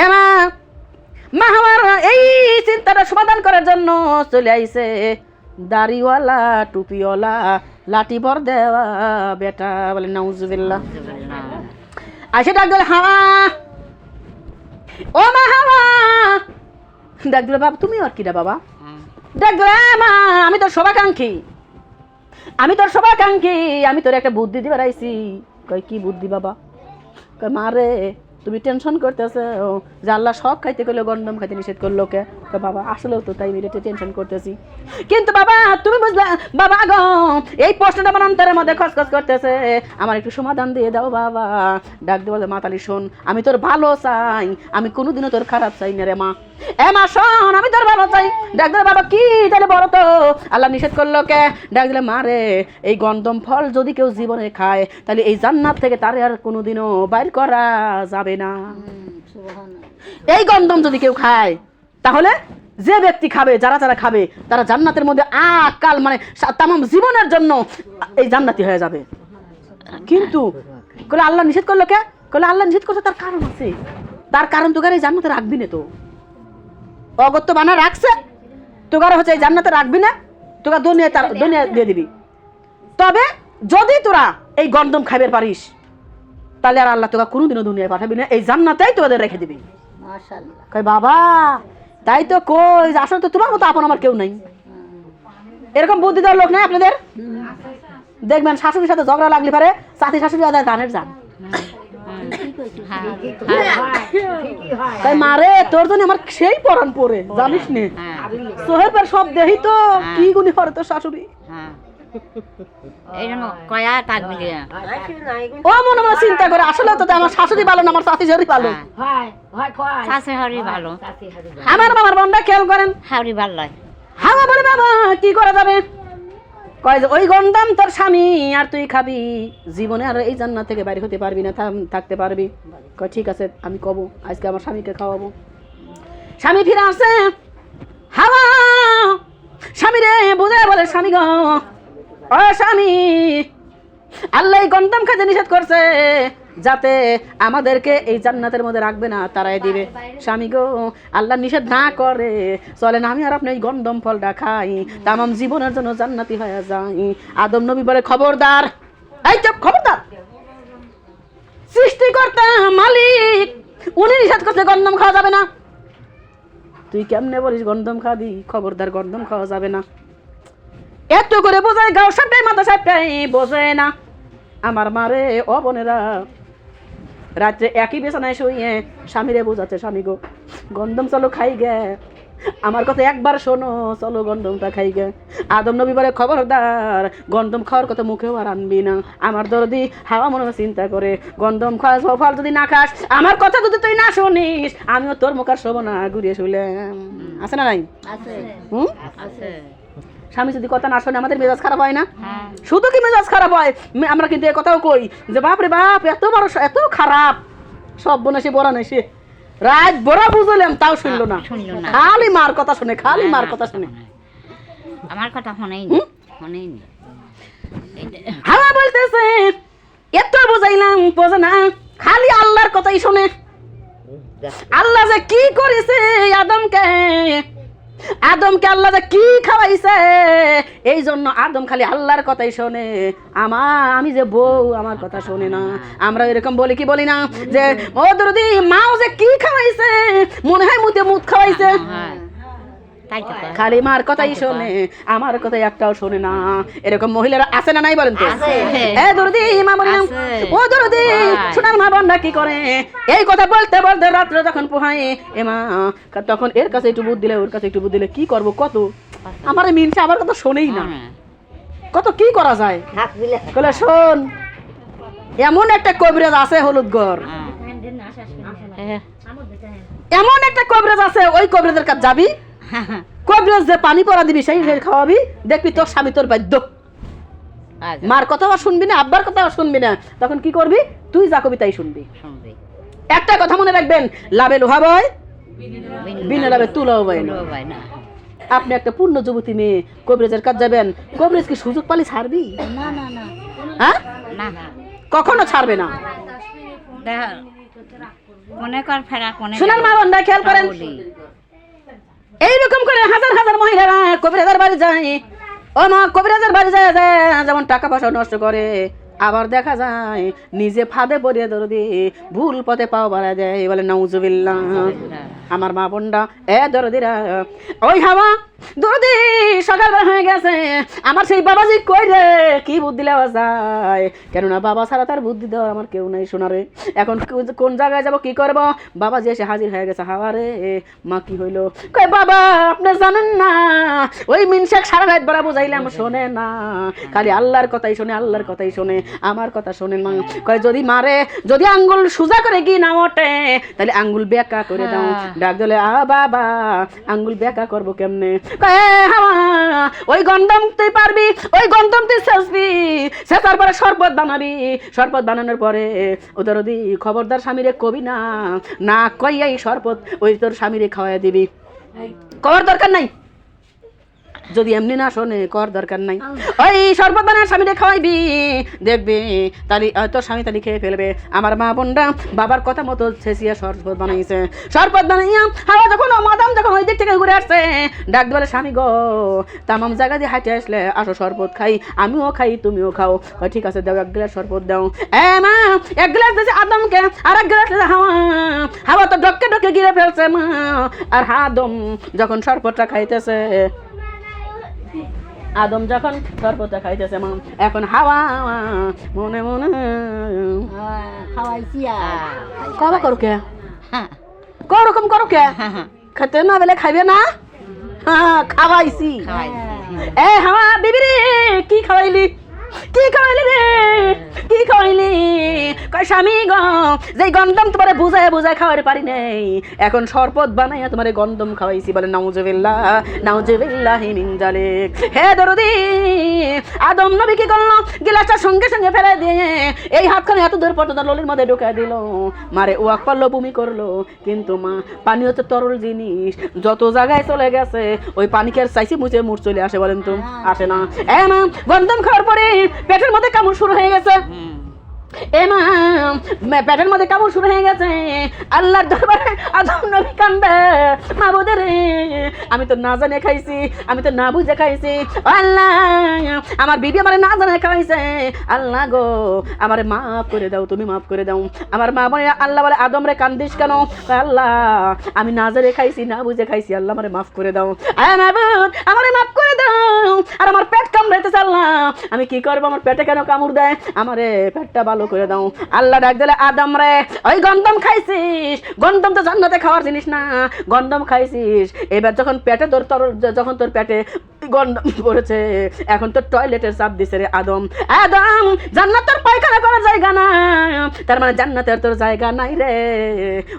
Speaker 1: এ মা আমার এই চিন্তাটা সমাধান করার জন্য চলে আইছে দাড়িওয়ালা টুপিওয়ালা লাঠি ভর দেওয়া বেটা। বলে নাউজুবিল্লাহ। আসে ডাক দিল হাওয়া, ও মা হাওয়া। ডাক দিল বাবা তুমি আর কিরা বাবা? ডাক দিল মা আমি তো শোভাকাঙ্ক্ষী, আমি তোর শুভাকাঙ্ক্ষী, আমি তোর একটা বুদ্ধি দিবার আইছি। কয় কি বুদ্ধি বাবা? কয় মা রে তুমি টেনশন করতেছো যে আল্লাহ সব খাইতে করলে গন্ডম খাইতে নিষেধ করলো কে? কয় বাবা আসলেও তো তাই মেয়েটা টেনশন করতেছি, কিন্তু বাবা তুমি বুঝলা বাবা গো এই প্রশ্নটা আমার অন্তরের মধ্যে খসখস করতেছে, আমার একটু সমাধান দিয়ে দাও বাবা। ডাক দিয়ে বলে মাতালি শোন, আমি তোর ভালো চাই, আমি কোনোদিনও তোর খারাপ চাই না রে মা। এ মা শোন, আমি তোর ভালো চাই। ডাক দিলে বাবা কি তাহলে বলো তো আল্লাহ নিষেধ করলো কে? ডাক দিলে মা রে এই গন্ধম ফল যদি কেউ জীবনে খায় তাহলে এই জান্নাত থেকে তারে আর কোনোদিনও বাইর করা যাবে না। এই গন্ধম যদি কেউ খায় তাহলে যে ব্যক্তি খাবে, যারা যারা খাবে তারা জান্নাতের মধ্যে আকাল মানে তামাম জীবনের জন্য এই জান্নাতি হয়ে যাবে। কিন্তু কলে আল্লাহ নিষেধ করলো কে? কলে আল্লাহ নিষেধ করছে তার কারণ আছে, তার কারণ তোকার এই জান্নাতে রাখবি না, তো অগত্য বানা রাখছে তোকার হচ্ছে এই জান্নাতে রাখবি না, তোকা দুনিয়া তার দুনিয়া দিয়ে দিবি। তবে যদি তোরা এই গন্ধম খাইবার পারিস তাহলে আর আল্লাহ তোকা কোনোদিনও দুনিয়ায় পাঠাবি না, এই জান্নাতেই তোদের রেখে দিবি। মাশাআল্লাহ। কই বাবা তাই তো কই, আসলে তো তোমার মতো আপন আমার কেউ নাই। এরকম বুদ্ধি দেওয়ার লোক নাই আপনাদের? দেখবেন শাশুড়ির সাথে ঝগড়া লাগলে পারে চাচি শাশুড়ি আদায় গানের যান। তাই মারে তোর জন্য আমার সেই পরাণ পরে জানিস নে, সোহের পর সব দেহি তো কি গুনি করে তোর শাশুড়ি। ও মনে মনে চিন্তা করে আসলে তো আমার শাশুড়ি ভালো না আমার চাচি শাশুড়ি ভালো। আমার মামার বোনটা খেয়াল করেন হাওয়া বলে বাবা কি করা যাবে? কয় যে ওই গন্ডাম তোর স্বামী আর তুই খাবি, জীবনে আর এই জান্নাত থেকে বাইরে হতে পারবি না, থাকতে পারবি। কয় ঠিক আছে আমি কব আজকে আমার স্বামীকে খাওয়াবো। স্বামী ফিরে আসে, হাওয়া স্বামী রে বোঝায় বলে স্বামী গো ও স্বামী আল্লাহ এই গন্ডাম খাইতে নিষেধ করছে যাতে আমাদেরকে এই জান্নাতের মধ্যে রাখবে না, তারাই দিবে। স্বামী গো আল্লাহ নিষেধ না করে চলেন আমি আর আপনি এই গন্ধম ফলটা খাই, তামাম জীবনের জন্য জান্নাতি হয়ে যাই। আদম নবী বলে খবরদার, এই চুপ, খবরদার, সৃষ্টিকর্তা মালিক উনি নিষেধ করছে গন্ধম খাওয়া যাবে না, তুই কেমনে বলিস গন্ধম খাবি? খবরদার গন্ধম খাওয়া যাবে না। এত করে বোঝায় গাও সাপটাই মাথা সাপটাই বোঝে না। আমার মারে ও বোনেরা রাত্রে একই বিছানায় শুয়ে স্বামীরে বোঝাচ্ছে, স্বামী গো গন্ধম চলো খাই গে, আমার কথা একবার শোনো, চলো গন্ধমটা খাই গে। আদম নবী বলে খবরদার গন্ধম খাওয়ার কথা মুখেও আর আনবি না। আমার দরদি হাওয়া মনে চিন্তা করে গন্ধম খাওয়া ফল যদি না খাস, আমার কথা যদি তুই না শুনিস, আমিও তোর মুখ আর শোবো না, ঘুরিয়ে শুলে। আছে না নাই? আছে। স্বামী যদি কথা না শোনে আমাদের মেজাজ খারাপ হয় না? শুধু কি মেজাজ খারাপ হয়, আমরা কিন্তু এই কথাও কই যে বাপরে বাপ এত বড় এত খারাপ, সব বনেছে বড় নেছে, রাত বড় বুঝলাম তাও শুনলো না, খালি মার কথা শুনে, খালি মার কথা শুনে,
Speaker 4: আমার কথা শুনেই
Speaker 1: হাওয়া বলতেছে এত বুঝাইলাম বোঝে না, খালি আল্লাহর কথাই শুনে। আল্লাহ যে কি করেছে আদমকে আল্লাহ যে কি খাওয়াইছে, এই জন্য আদম খালি আল্লাহর কথাই শোনে, আমি যে বউ আমার কথা শোনে না। আমরা এরকম বলি কি বলি না যে ও দরদি মাও যে কি খাওয়াইছে, মনে হয় মুতে মুত খাওয়াইছে, খালি মার কথাই শোনে, আমার কথাই একটাও শোনে না। এরকম মহিলারা আছে না নাই বলেন তো? এ দরদি মা বললাম ও দরদি সোনার মা বোনরা কি করে এই কথা বলতে বলতে রাত্রে যখন পোহায় এ মা তখন এর কাছে একটু বুদ্ধি দিলে ওর কাছে একটু বুদ্ধি দিলে কি করবো, কত আমার মিনছে আমার কথা শোনেই না, কত কি করা যায়। বলে শোন এমন একটা কবিরাজ আছে হলুদগড়, এমন একটা কবিরাজ আছে, ওই কবিরাজের কাছে যাবি, কবিরাজ যে পানি পরা দিবি সেই খাওয়াবি, দেখবি তোর স্বামী তোর বাধ্য, মার কথাও শুনবি না আব্বার কথাও শুনবি না, তখন কি করবি তুই যা কবি তাই শুনবি। একটা কথা মনে রাখবেন, লাভে লোহা বয় বিনা লাভে তুলাও বয় না। আপনি একটা পূর্ণ যুবতী মেয়ে কবিরাজের কাছে যাবেন, কবিরাজ কি সুযোগ পালি ছাড়বি? হ্যাঁ কখনো ছাড়বে না। শোনার মা বোনরা খেয়াল করেন, এইরকম করে হাজার হাজার মহিলারা কবিরাজের বাড়ি যায়, ও মা কবিরাজের বাড়ি যায় যেমন টাকা পয়সা নষ্ট করে, আবার দেখা যায় নিজে ফাঁদে পড়িয়ে দরদি ভুল পথে পাও বাড়া দেয়, বলে নাউজুবিল্লাহ। আমার মা বোনরা এ দরদিরা ওই হাওয়া দরদি সকালবেলা হয়ে গেছে, আমার সেই বাবাজি কই রে, কি বুদ্ধি লেওয়া যায়, কেননা বাবা ছাড়া তার বুদ্ধি দেওয়ার আমার কেউ নাই শোনারে। এখন কোন জায়গায় যাব, কি করব? বাবাজি এসে হাজির হয়ে গেছে। হাওয়া রে মা কি হইলো? কয় বাবা আপনি জানেন না, ওই মিনসাক সারা রাত বড় বুঝাইলাম শোনে না, খালি আল্লাহর কথাই শোনে, আল্লাহর কথাই শোনে, আমার কথা শোনেন না। কয় যদি মারে, যদি আঙ্গুল সোজা করে কি না ওঠে, তাহলে আঙ্গুল বেঁকা করে দাও। ডাক দিলে আ বাবা আঙ্গুল বেঁকা করবো কেমনে? কয় হাওয়া ওই গন্ধম তুই পারবি, ওই গন্ধম তুই শেষবি, সে তারপরে শরবত বানাবি, শরবত বানানোর পরে ওদের ওদি খবরদার স্বামীরে কবি না, না কইয়াই শরবত ওই তোর স্বামীরে খাওয়াই দিবি, কর দরকার নাই। যদি এমনি না শোনে কর দরকার নাই, ওই শরবত বানায় স্বামীরে খাওয়াইবি, দেখবি তাহলে তোর স্বামী তাহলে খেয়ে ফেলবে। আমার মা বোনরা বাবার কথা মতো ছেঁচিয়া শরবত বানাইছে। শরবত বানাইয়া হাওয়া যখন মাদাম যখন ওই দিক থেকে ঘুরে আসছে, ডাক বলে স্বামী গো তামাম জায়গা দিয়ে হাঁটে আসলে আসো শরবত খাই, আমিও খাই তুমিও খাও। ঠিক আছে দাও এক গ্লাস শরবত দাও। মা এক গ্লাস দিয়েছে আদমকে, আর এক গ্লাস দিয়েছে হাওয়া। হাওয়া তো ডকে ডকে গিরে ফেলছে মা, আর আদম যখন শরবতটা খাইতেছে, আদম যখন শরবতটা খাইতেছে মা, এখন হাওয়া মনে মনে
Speaker 4: খাওয়াইছি
Speaker 1: কবা করো কে, করকম করো কে, খেতে না বেলে খাইবে না, হ্যাঁ খাওয়াইছি। হাওয়া বিবি রে কি খাওয়াইলি, কি খাওয়াইলি রে, কি খাওয়াইলি? কয় স্বামী গো যেই গন্ধম তোমারে বুঝায় বুঝায় খাওয়াতে পারি নাই, এখন শরবত বানাইয়া তোমারে গন্ধম খাওয়াইছি। বলে নাউজুবিল্লাহ নাউজুবিল্লাহি মিন জালিক। হে দরদি আদম নবী কি করলো, গিলাসটা সঙ্গে সঙ্গে ফেলে দিয়ে এই হাতখানে এত দূর পর্যন্ত ললির মধ্যে ঢুকাই দিল। মারে ওয়াক পারলো, বমি করলো, কিন্তু মা পানি হচ্ছে তরল জিনিস, যত জায়গায় চলে গেছে ওই পানিকে আর চাইছি মুছে মুখ চলে আসে, বলেন তো আসে না? মা গন্ধম খাওয়ার পরে পেটের মধ্যে কামড় শুরু হয়ে গেছে, পেটের মধ্যে কামড় শুরু হয়ে গেছে। আল্লাহর দরবারে আদম নবী কান্দে, মাবুদে রে আমি তো না জানে খাইছি, আমি তো না বুঝে খাইছি, আল্লাহ আমার বিবি আমারে না জানে খাইছে, আল্লাহ গো আমারে মাফ করে দাও, তুমি মাফ করে দাও। আমার মা বলে আল্লাহ বলে আদম রে কান্দিস কেন? আল্লাহ আমি না জানে খাইছি, না বুঝে খাইছি, আল্লাহ আমারে মাফ করে দাও, মাবুদ আমারে মাফ করে দাও। আর আমার পেট কামড়াইতেছে, আল্লাহ আমি কি করবো, আমার পেটে কেন কামড় দেয়, আমারে পেটটা ভালো করে দাও। আল্লাহ ডাক দিলে আদম রে ওই গন্ধম খাইছিস, গন্ধম তো জান্নাতে খাওয়ার জিনিস না, গন্ধম খাইছিস, এবার যখন পেটে তোর যখন তোর পেটে গন্ধম পড়েছে, এখন তোর টয়লেটের চাপ দিছে রে আদম। আদম জান্নাত তোর পায়খানা করার জায়গা না, তার মানে জান্নাতের তোর জায়গা নাই রে।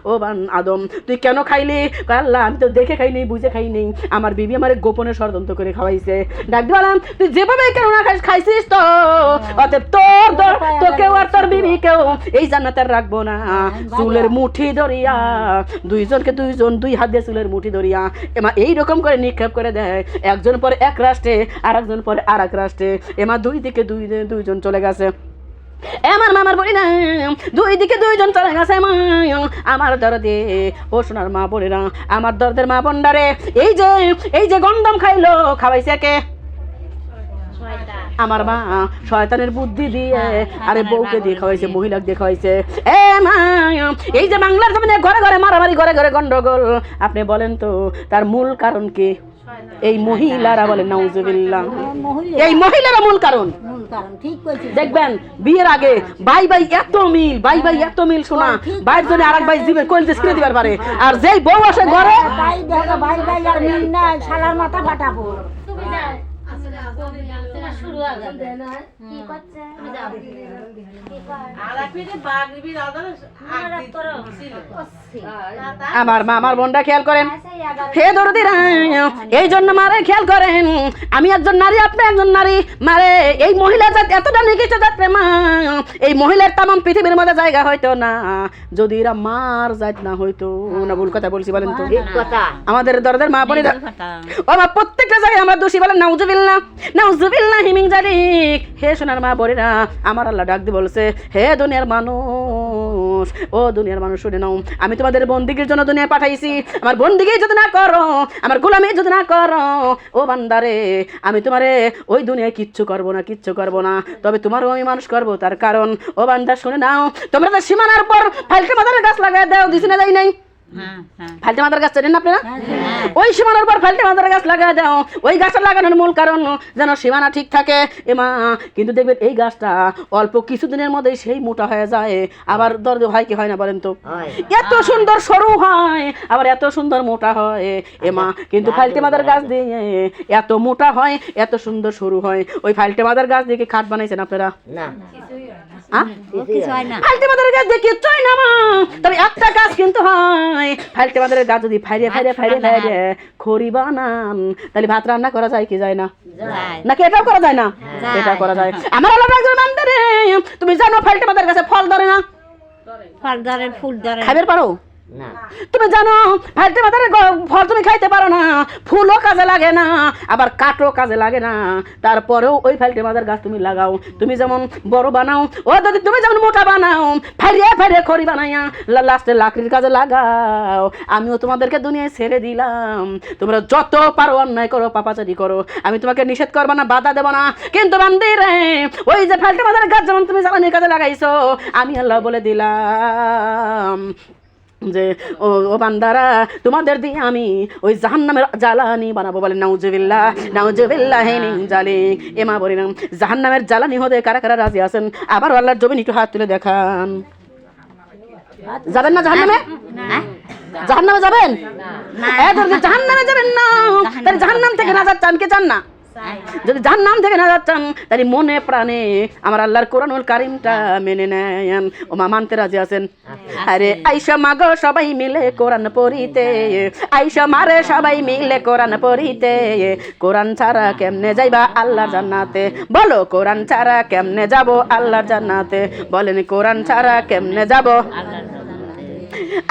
Speaker 1: ও বান আদম তুই কেন খাইলি? আল্লাহ আমি তো দেখে খাইনি, বুঝে খাইনি, আমার বিবি আমার গোপনে ষড়যন্ত্র করে খাওয়াইছে। ডাক দিলাম তুই যেভাবে কেন না খাইছিস তো অতএব তোর তোকেও আর তোর বিবি কেউ এই জান্নাতের রাখবো না। চুলের মুঠি ধরিয়া দুইজনকে দুই হাত দিয়ে চুলের মুঠি ধরিয়া এমা এইরকম করে নিক্ষেপ করে দেয়, একজন পরে এক রাষ্ট্রে আর একজন পরে আর এক রাষ্ট্রে, এমা দুই দিকে দুইজন চলে গেছে। আমার মামার বলি না দুই দিকে দুইজন চলে গেছে মা, আমার দরদে ও সোনার মা বলি না, আমার দরদের মা বন্ডারে এই যে গন্ধম খাইলো, খাওয়াইছে কে? আমার মা শয়তানের বুদ্ধি দিয়ে আরে বউকে দিয়ে খাওয়াইছে, মহিলাকে দিয়ে খাওয়াইছে। মা এই যে বাংলার জমিনে ঘরে ঘরে মারামারি, ঘরে ঘরে গন্ডগোল, আপনি বলেন তো তার মূল কারণ কি? এই মহিলারা বলে নাউজুবিল্লাহ, এই মহিলারা মূল কারণ। দেখবেন বিয়ের আগে ভাই এত মিল, ভাই এত মিল, শোনা ভাইয়ের জন্য আরেক ভাই জীবের কোল দিয়ে ছিঁড়ে দিবার পারে, আর যেই বউ আসে ঘরে
Speaker 4: ভাই দেখো ভাই আর মিল না, শালার মাথা ফাটাবো।
Speaker 1: আমার মামার বোনটা খেয়াল করেন, হে দরদিরা এই জন্য মারে খেয়াল করেন, আমি একজন নারী, আপনি একজন নারী, মারে এই মহিলা জাত এতটা নিকৃষ্ট জাত রে মা, এই মহিলার তামাম পৃথিবীর মধ্যে জায়গা হইতো না যদি এরা মার জাত না হইতো না। ভুল কথা বলছি বলেন তো? আমাদের দরদের মা বলি ও মা প্রত্যেকটা জায়গায় আমরা দোষী বলেন নাউজুবিল্লাহ নাউজুবিল্লাহি মিন জালিক। হে সোনার মা বলিরা আমার আল্লাহ ডাক দিয়ে বলছে, হে দুনিয়ার মানুষ, ও দুনিয়ার মানুষ শুনে নাও, আমি তোমাদের বন্দিগির জন্য দুনিয়ায় পাঠাইছি, আমার বন্দিগি যদি না করো, আমার গোলামি যদি না করো, ও বান্দারে আমি তোমারে ওই দুনিয়ায় কিচ্ছু করবো না, তবে তোমারও আমি মানুষ করবো। তার কারণ ও বান্দা শুনে নাও, তোমরা তো সীমানার পর ফাইলকে মাথার গাছ লাগাই দাও, দিছি না যাই নাই,
Speaker 4: হ্যাঁ হ্যাঁ
Speaker 1: ফালতে মাদার গাছ চেনেন না আপনারা?
Speaker 4: হ্যাঁ
Speaker 1: ওই সীমানার পর ফালতে মাদার গাছ লাগা দাও। ওই গাছটা লাগানোর মূল কারণ যেন সীমানা ঠিক থাকে এমা। কিন্তু দেখবেন এই গাছটা অল্প কিছুদিনের মধ্যে সেই মোটা হয়ে যায়, আবার দর্দ হয় কি হয় না বলেন তো? এত সুন্দর সরু হয় আবার এত সুন্দর মোটা হয় এমা। কিন্তু ফালতে মাদার গাছ দিয়ে এত মোটা হয় এত সুন্দর সরু হয়। ওই ফালতে মাদার গাছ দিয়ে কি খাট বানাইছেন আপনারা?
Speaker 5: না
Speaker 1: হ্যাঁ?
Speaker 4: কিছু হয় না
Speaker 1: ফালতে মাদার গাছ দিয়ে কিচ্ছুই না মা। তবে একটা কাজ কিন্তু হয়, ফালতে মাদারের গাছ যদি ফাইরে খড়ি বানান তাহলে ভাত রান্না করা যায় কি যায় না?
Speaker 4: যায়।
Speaker 1: নাকি এটাও করা যায় না?
Speaker 4: যায়।
Speaker 1: এটা করা যায়। আমার আল্লাহ একজন মানতে রে, তুমি জানো ফালতে মাদার গাছে ফল ধরে না?
Speaker 4: ফল ধরে ফুল ধরে
Speaker 1: খাইবার পারো?
Speaker 5: না
Speaker 1: তুমি জানো ফালতে মাদারের ফল তুমি খাইতে পারো না, ফুলও কাজে লাগে না আবার কাঠও কাজে লাগে না। তারপরেও ওই ফালতে মাদার গাছ তুমি লাগাও। তুমি যেমন বড় বানাও, ও যদি তুমি যেমন মোটা বানাও, ফাইরে খড়ি বানাইয়া লাস্টে লাকড়ির কাজে লাগাও। আমিও তোমাদেরকে দুনিয়ায় ছেড়ে দিলাম, তোমরা যত পারো অন্যায় করো, পাপাচারি করো, আমি তোমাকে নিষেধ করবো না, বাধা দেবো না। কিন্তু বান্দি রে, ওই যে ফালতে মাদার গাছ যেমন তুমি জ্বালানির কাজে লাগাইছো, আমি আল্লাহ বলে দিলাম যে ও বান্দারা, তোমাদের দিয়ে আমি ওই জাহান্নামের জ্বালানি বানাবো। বলে নাউজুবিল্লাহ নাউজুবিল্লাহি মিন জালিক। এমা বলিলাম জাহান্নামের জ্বালানি হতে কারা কারা রাজি আছেন? আবার আল্লাহর জমিন একটু হাত তুলে দেখান। যাবেন না জাহান্নামে? জাহান্নামে যাবেন? জাহান্নামে যাবেন না? তাহলে জাহান্নাম থেকে নাজাত চান কি চান না? যদি জাহান্নাম থেকে নাজাত চান তাহলে মনে প্রাণে আমার আল্লাহর কোরআনুল কারীমটা মেনে নেন। ও মা মানতে রাজি আছেন? আরে আইসা মাগো সবাই মিলে কোরআন পড়িতে, আইসা মারে সবাই মিলে কোরআন পড়িতে। কোরআন ছাড়া কেমনে যাইবা আল্লাহর জান্নাতে? বলো কোরআন ছাড়া কেমনে যাব আল্লাহর জান্নাতে? বলেন কোরআন ছাড়া কেমনে যাব?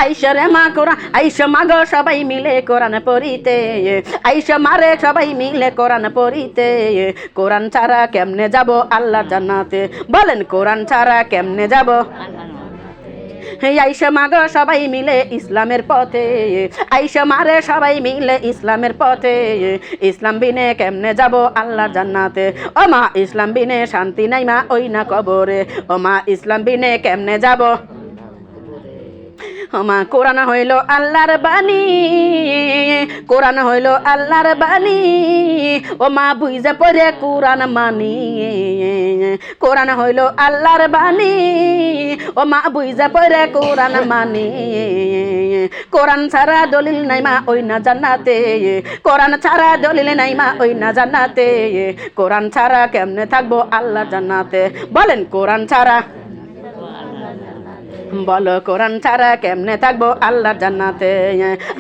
Speaker 1: আইসা রে মা কোরআন, আইসা মাগো সবাই মিলে কোরআন পড়িতে, আইসা মারে সবাই মিলে কোরআন পড়িতে। কোরআন ছাড়া কেমনে যাব আল্লাহর জান্নাতে? বলেন কোরআন ছাড়া কেমনে যাব? আইসা মাগো সবাই মিলে ইসলামের পথে, আইসা মারে সবাই মিলে ইসলামের পথে। ইসলাম বিনে কেমনে যাব আল্লাহর জান্নাতে? ও মা ইসলাম বিনে শান্তি নাই মা ওই না কবরে। ও মা ইসলাম বিনে কেমনে যাব? মা কোরআন হইল আল্লাহর বাণী, কোরআন হইল আল্লাহর বাণী। ও মা বুঝে পড়ে কোরআন মানি, কোরআন হইল আল্লাহর বাণী। ও মা বুঝে পড়ে কোরআন মানি। কোরআন ছাড়া দলিল নাই মা ওই না জান্নাতে, কোরআন ছাড়া দলিল নাই মা ওই না জান্নাতে। কোরআন ছাড়া কেমনে থাকবো আল্লাহর জান্নাতে? বলেন কোরআন ছাড়া, বলো কোরআন ছাড়া কেমনে থাকবো আল্লাহর জান্নাতে?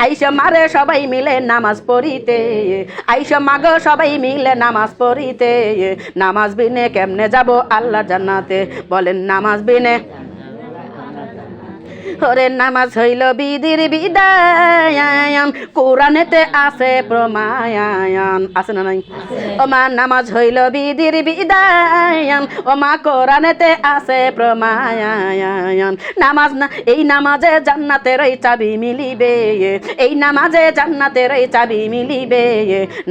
Speaker 1: আইসা মারে সবাই মিলে নামাজ পড়িতে, আইসা মাগো সবাই মিলে নামাজ পড়িতে। নামাজ বিনে কেমনে যাব আল্লাহর জান্নাতে? বলেন নামাজ বিনে। ওরে নামাজ হইল বিধির বিধান, কোরআনেতে আছে প্রমাণ। আছে না নাই? ও মা নামাজ হইল বিধির বিধান, ও মা কোরআনেতে আছে প্রমাণ। নামাজ না, এই নামাজে জান্নাতের ওই চাবি মিলিবে, এই নামাজে জান্নাতের ওই চাবি মিলিবে।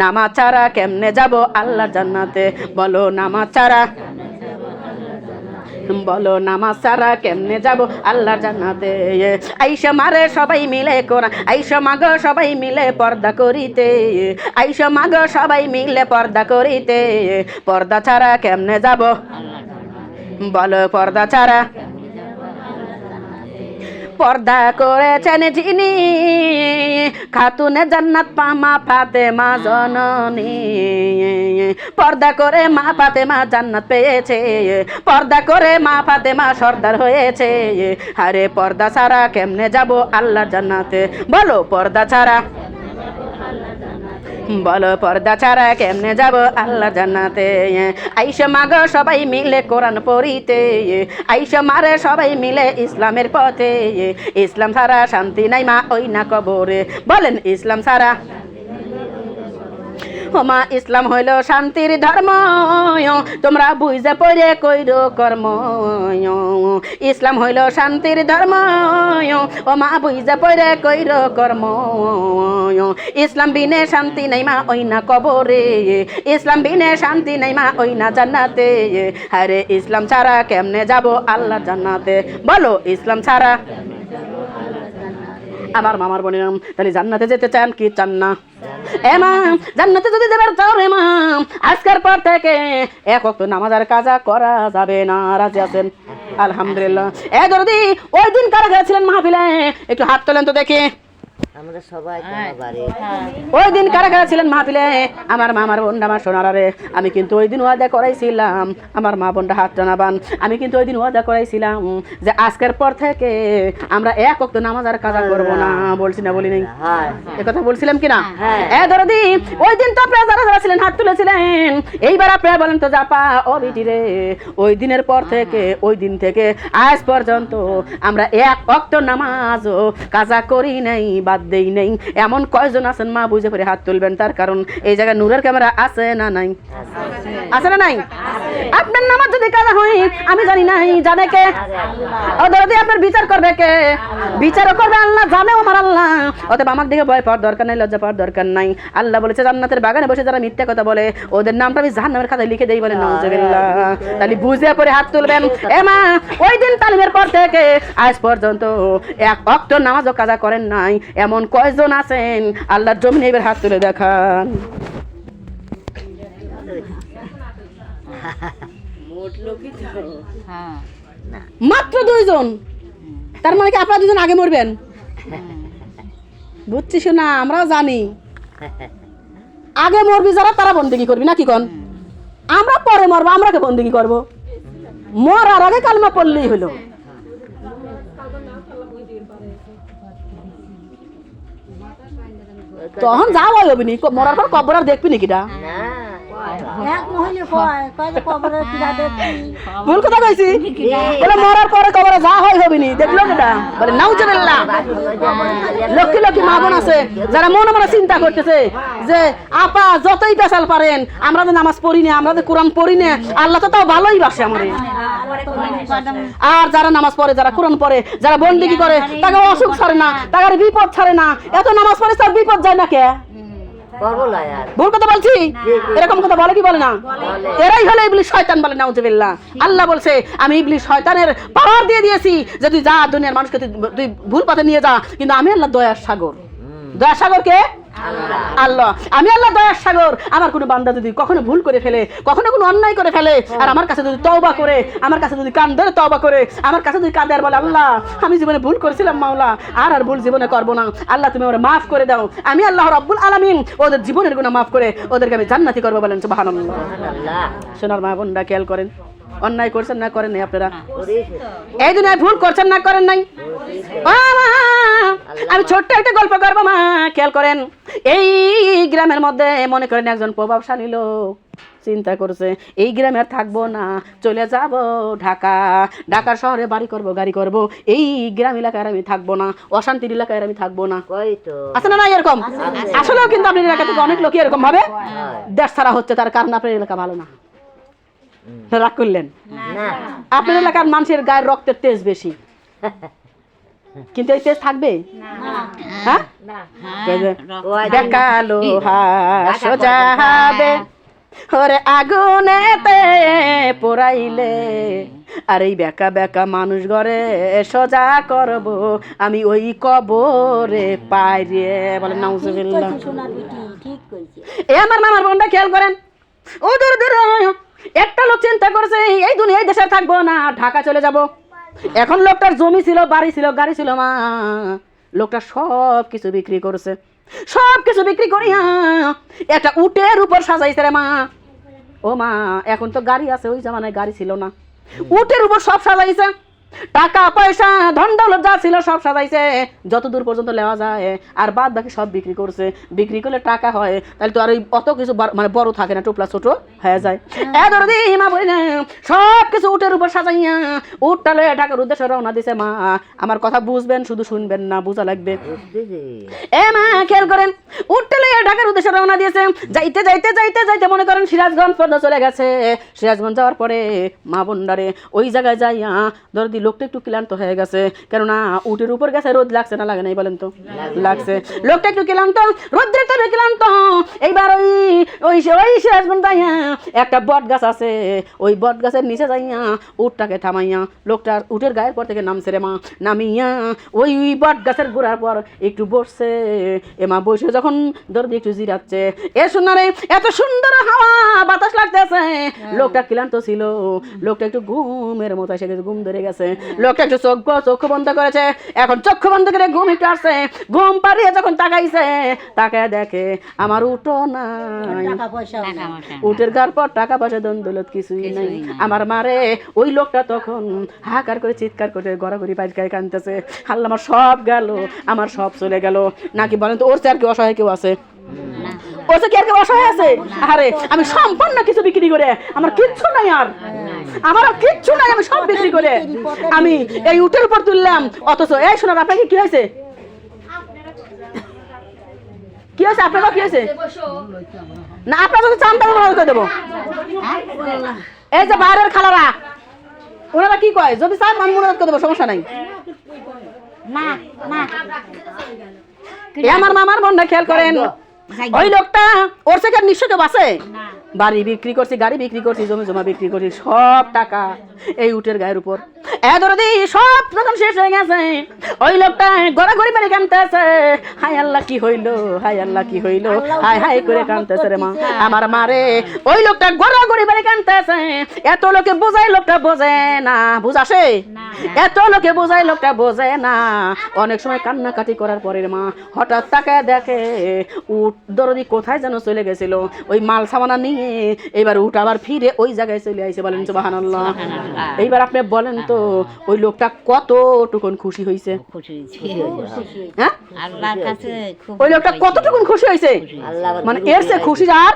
Speaker 1: নামাজ ছাড়া কেমনে যাব আল্লাহর জান্নাতে? বলো নামাজ ছাড়া, বলো নামাজ ছাড়া কেমনে যাব আল্লাহর জান্নাতে? আইসা মারে সবাই মিলে কোরআন, আইসা মাগো সবাই মিলে পর্দা করিতে, আইসা মাগো সবাই মিলে পর্দা করিতে। পর্দা ছাড়া কেমনে যাব? বলো পর্দা ছাড়া। পর্দা করেছেন যিনি, খাতুনে জান্নাত মা ফাতেমা জননী। পর্দা করে মা ফাতেমা জান্নাত পেয়েছে, পর্দা করে মা ফাতেমা সর্দার হয়েছে। আরে পর্দা ছাড়া কেমনে যাব আল্লাহর জান্নাতে? বলো পর্দা ছাড়া, বলো পর্দা ছাড়া কেমনে যাব আল্লাহর জান্নাতে? আইসা মাগো সবাই মিলে কোরআন পড়িতে, আইসা মারে সবাই মিলে ইসলামের পথে। ইসলাম ছাড়া শান্তি নাই মা ওই না কবরে। বলেন ইসলাম ছাড়া। ওমা ইসলাম হইল শান্তির ধর্ম, তোমরা বুঝে পড়ে কইর কর্ম। ইসলাম হইল শান্তির ধর্ম, ওমা বুঝে পড়ে কইর কর্ম। ইসলাম বিনে শান্তি নাই মা ওই না কবরে, ইসলাম বিনে শান্তি নাই মা ওই না জান্নাতে। আরে ইসলাম ছাড়া কেমনে যাব আল্লাহর জান্নাতে? বলো ইসলাম ছাড়া। আমার মামার বোনেরা, তাহলে জান্নাতে যেতে চান কি চান না? এ মা, জান্নাতে যদি যাবার চাও রে মা, আজকের পর থেকে এক ওয়াক্ত নামাজ আর কাজা করা যাবে না। রাজি আছেন? আলহামদুলিল্লাহ। এ দরদি, ওই দিন কারা গেছিলেন মাহফিলে? একটু হাত তোলেন তো দেখি।
Speaker 5: আমরা সবাই
Speaker 1: ওই দিন কারা কারা ছিলেন মাহফিলে? আমার মামার বোন, আমার সোনারে, আমি কিন্তু ওই দিন ওয়াদা করাইছিলাম, আমার মা বোনটা হাত টানাবান, আমি কিন্তু ওই দিন ওয়াদা করাইছিলাম যে আজকের পর থেকে আমরা এক ওয়াক্ত নামাজ আর কাজা করবো না। বলছি না বলি নাই? এ কথা বলছিলাম কিনা? এ দরদি, ওই দিন তো আপনারা যারা যারা ছিলেন হাত তুলেছিলেন, এইবার আপনারা বলেন তো জাপা ও বিটি রে, ওই দিনের পর থেকে, ওই দিন থেকে আজ পর্যন্ত আমরা এক ওয়াক্ত নামাজও কাজা করি নাই, বাদ দেই নাই। এমন কয়জন আছেন মা বুঝে পড়ে হাত তুলবেন? তার কারণ এই জায়গায় নূরের ক্যামেরা আছে না নাই? আছে না নাই? আপনার নামাজ যদি কাজা হয় আমি জানি নাই, জানে কে? ও দরদি, আপনার বিচার করবে কে? বিচারও করবে আল্লাহ, জানে আমার আল্লাহ। অতএব আমাকে দেখে ভয় পাওয়ার দরকার নাই, লজ্জা পাওয়ার দরকার নাই। আল্লাহ বলেছে জান্নাতের বাগানে বসে যারা মিথ্যা কথা বলে ওদের নামটা আমি জাহান্নামের খাতায় লিখে দেই, বলে নাউজুবিল্লাহ। তাহলে বুঝে পড়ে হাত তুলবেন। এ মা, ওই দিন তালিমের পর থেকে আজ পর্যন্ত এক ওয়াক্ত নামাজও কাজা করেন নাই, এমন কয়জন আছেন? আল্লাহর জমিনে এবার হাত তুলে দেখান।
Speaker 3: মোট লোকই তো
Speaker 1: মাত্র 2 জন। তার মানে কি আপনারা 2 জন আগে মরবেন? বুঝছিস না? আমরাও জানি আগে মরবি যারা তারা বন্দেগী করবি, নাকি কোন? আমরা পরে মরবো, আমরা কে বন্দেগী করবো? মরার আগে কালমা পড়লেই হলো। তখন যা হয় হবি নি, মরার পর কবর আর দেখবি নাকিটা? ভুল কথা কইছি? বলে মরার পরে কবরে যা হয় হবি নি, দেখলো কেটা? বলে নাউজুবিল্লাহ। লক্ষ্মী লক্ষ্মী মা বোন আছে যারা মনে মনে চিন্তা করতেছে যে আপা যতই পেশাল পারেন, আমরা তো নামাজ পড়ি না, আমরা তো কোরআন পড়ি না, আল্লাহ তো তাও ভালোই বাসে আমারে। আর যারা নামাজ পড়ে, যারা কোরআন পড়ে, যারা বন্দেগী করে, তাকে অসুখ ছাড়ে না, তাকে বিপদ ছাড়ে না। এত নামাজ পড়ে তার বিপদ যায় না কে? ভুল কথা বলছি? এরকম কথা বলে কি বলে না? এরাই হলো ইবলিস, শয়তান বলে নাউজুবিল্লাহ। আল্লাহ বলছে আমি ইবলিস শয়তানের পাওয়ার দিয়ে দিয়েছি যে তুই যা দুনিয়ার মানুষকে তুই ভুল পথে নিয়ে যা, কিন্তু আমি আল্লাহ দয়ার সাগর। দয়ার সাগর কে? আল্লাহ। আমি আল্লাহ দয়ার সাগর। আমার কোনো বান্দা যদি কখনো ভুল করে ফেলে, কখনো কোনো অন্যায় করে ফেলে, আর আমার কাছে যদি তওবা করে, আমার কাছে যদি কান ধরে তওবা করে, আমার কাছে যদি কাঁদে আর বলে আল্লাহ আমি জীবনে ভুল করেছিলাম মাওলা, আর ভুল জীবনে করবো না, আল্লাহ তুমি আমার মাফ করে দাও, আমি আল্লাহ রাব্বুল আলামিন ওদের জীবনের গুনাহ মাফ করে ওদেরকে আমি জান্নাতি করবো। বলেন সুবহানাল্লাহ। সোনার মা বোনরা খেয়াল করেন, অন্যায় করছেন না করেন নাই আপনারা? এই দুনিয়ায় ভুল করছেন না করেন নাই? আমি ছোট্ট একটা গল্প করবো মা, খেয়াল করেন। এই গ্রামের মধ্যে মনে করেন একজন প্রভাবশালী লোক চিন্তা করছে এই গ্রামে আর থাকবো না, চলে যাব ঢাকা, ঢাকার শহরে বাড়ি করব, গাড়ি করব, এই গ্রাম এলাকায় আমি থাকবো না, অশান্তির এলাকায় আমি থাকবো না। আছে না না এরকম? আসলেও কিন্তু আপনার এলাকা থেকে অনেক লোকই এরকম ভাবে দেশ ছাড়া হচ্ছে, তার কারণ আপনার এলাকা ভালো না। রাগ করলেন? আপনার এলাকার মানুষের গায়ের রক্তের তেজ বেশি, কিন্তু এই তেজ থাকবে? হ্যাঁ, দেখালো সোজা হবে ওরে আগুনেতে পোড়াইলে, আর এই বেকা বেকা মানুষ ঘরে সোজা করব আমি ওই কবরে পাইরে। বলেন নাউজুবিল্লাহ। এ আমার মামার বোনটা খেয়াল করেন, ও দূর দূর একটা লোক চিন্তা করছে এই দুনিয়ায় দেশে থাকবো না, ঢাকা চলে যাব। এখন লোকটার জমি ছিল, বাড়ি ছিল, গাড়ি ছিল মা, লোকটা সব কিছু বিক্রি করছে, সব কিছু বিক্রি করিয়া একটা উটের উপর সাজাইছে রে মা। ও মা, এখন তো গাড়ি আছে, ওই জামানায় গাড়ি ছিল না, উটের উপর সব সাজাইছে, টাকা পয়সা ধন দৌলত যা ছিল সব সাজাইছে যত দূর পর্যন্ত নেওয়া যায়, আর বাদ বাকি সব বিক্রি করছে। বিক্রি করলে টাকা হয়, তাহলে তো আর ওই অত কিছু মানে বড় থাকে না, টোপলা ছোট হয়ে যায়। মা বলি না সব কিছু উটের উপর সাজাইয়া উটটা লয়ে ঢাকার উদ্দেশ্যে রওনা দিছে মা। আমার কথা বুঝবেন, শুধু শুনবেন না, বোঝা লাগবে। এ মা খেয়াল করেন, উঠতে লেগে ঢাকার উদ্দেশ্যে রওনা দিয়েছে। যাইতে যাইতে যাইতে যাইতে মনে করেন সিরাজগঞ্জ পর্যন্ত চলে গেছে। সিরাজগঞ্জ যাওয়ার পরে মা বোনডারে ওই জায়গায় যাইয়া দরদি লোকটা একটু ক্লান্ত হয়ে গেছে, কেননা উটের উপর গেছে, রোদ লাগছে না লাগে নাই বলেন তো? লাগছে। লোকটা একটু ক্লান্ত, রোদ্রের তবে ক্লান্ত। এইবার ওই ওই ওই সিরাজগঞ্জ যাইয়া একটা বট গাছ আছে, ওই বট গাছের নিচে যাইয়া উটটাকে থামাইয়া লোকটার উটের গায়ের পর থেকে নামছে রে মা, নামিয়া ওই বট গাছের গোড়ার পর একটু বসছে। এমা বসে যখন দরদি একটু জিরাচ্ছে, এ শোনারে এত সুন্দর হাওয়া বাতাস লাগতেছে। লোকটা ক্লান্ত ছিল, লোকটা একটু ঘুমের মতো এসে গেছে, ঘুম ধরে গেছে। লোকটা একটু চক্ষু বন্ধ করেছে, এখন চক্ষু বন্ধ করে ঘুম একটু আসছে। ঘুম পাড়িয়ে যখন তাকাইছে, তাকায় দেখে আমার উঠো নাই, উটের গার পর টাকা পয়সা দন দৌলত কিছুই নাই। আমার মারে ওই লোকটা তখন হাহাকার করে চিৎকার করে গড়াগড়ি পাইকায় কাঁদতেছে, আল্লাহ আমার সব গেল, আমার সব চলে গেল। নাকি বলেন তো ওর চেয়ে আর কি অসহায় কেউ আছে? ওর চেয়ে কি আর কেউ অসহায় আছে? আরে আমি সম্পূর্ণ কিছু বিক্রি করে, আমার কিচ্ছু নাই, আর আমার আর কিচ্ছু নাই, আমি সব বিক্রি করে আমি এই উটের উপর তুললাম। অথচ এই শোনার আপনাকে কি হয়েছে? কি হয়েছে আপনারা? কি হয়েছে না? আপনারা যদি চান তাহলে মনে করে দেবো। এই যে বাইরের খালারা, ওনারা কি কয়, যদি চান আমি মনে করে দেবো, সমস্যা নাই। আমার মামার মনটা খেয়াল করেন, ওই লোকটা ওর থেকে নিশ্চয় কেউ আছে? বাড়ি বিক্রি করছি, গাড়ি বিক্রি করছি, জমি জমা বিক্রি করছি, সব টাকা এই উটের গায়ের উপর। এদরদি সব যখন শেষ হয়ে গেছে, ওই লোকটা গড়াগড়ি মেরে কাঁদতেছে, হাই আল্লাহ কি হইলো, হাই আল্লাহ কি হইলো, হাই হাই করে কাঁদতেছে রে মা। আমার মারে ওই লোকটা গড়াগড়ি মেরে কাঁদতেছে। এত লোকে বোঝাই লোকটা বোঝে না, বুঝাসে? এত লোকে বোঝাই লোকটা বোঝে না। অনেক সময় কান্নাকাটি করার পরে মা হঠাৎ তাকায় দেখে উট দরদি কোথায় যেন চলে গেছিল, ওই মাল সামানা নিয়ে এবার উট আবার ফিরে ওই জায়গায় চলে আইছে। বলেন সুবহানাল্লাহ। এইবার আপনি বলেন তো ওই লোকটা কতটুকুন খুশি হয়েছে? হ্যাঁ, ওই লোকটা কতটুকুন খুশি হয়েছে? মানে এর চেয়ে খুশি আর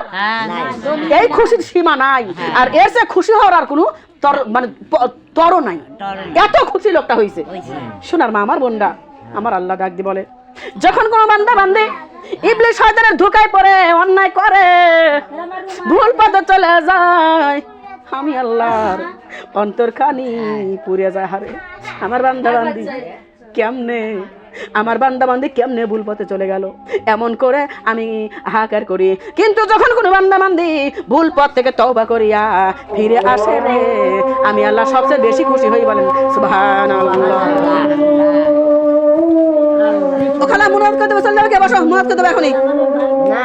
Speaker 1: এই খুশির সীমা নাই, আর এর চেয়ে খুশি হওয়ার আর কোনো মানে তর নাই। এত খুশি লোকটা হয়েছে। শোনার মা, আমার বোনরা, আমার আল্লাহ ডাক দি বলে, যখন কোনো বান্দা বান্দে ইবলিস শয়তানের ধোঁকায় পড়ে, অন্যায় করে, ভুল পথে চলে যায়, আমি আল্লাহর অন্তরখানি পুড়ে যায়। হারে আমার বান্দা বান্দি কেমনে, আমার বান্দা বান্দি কেমনে ভুল পথে চলে গেল, এমন করে আমি হাহাকার করি। কিন্তু যখন কোনো বান্দা বান্দি ভুল পথ থেকে তওবা করিয়া ফিরে আসে রে, আমি আল্লাহ সবচেয়ে বেশি খুশি হই। বলেন সুবহানাল্লাহ। ওখানে মুনাদ করতে বসে যাবে, কে বসো, মুনাদ করতে হবে এখনই। না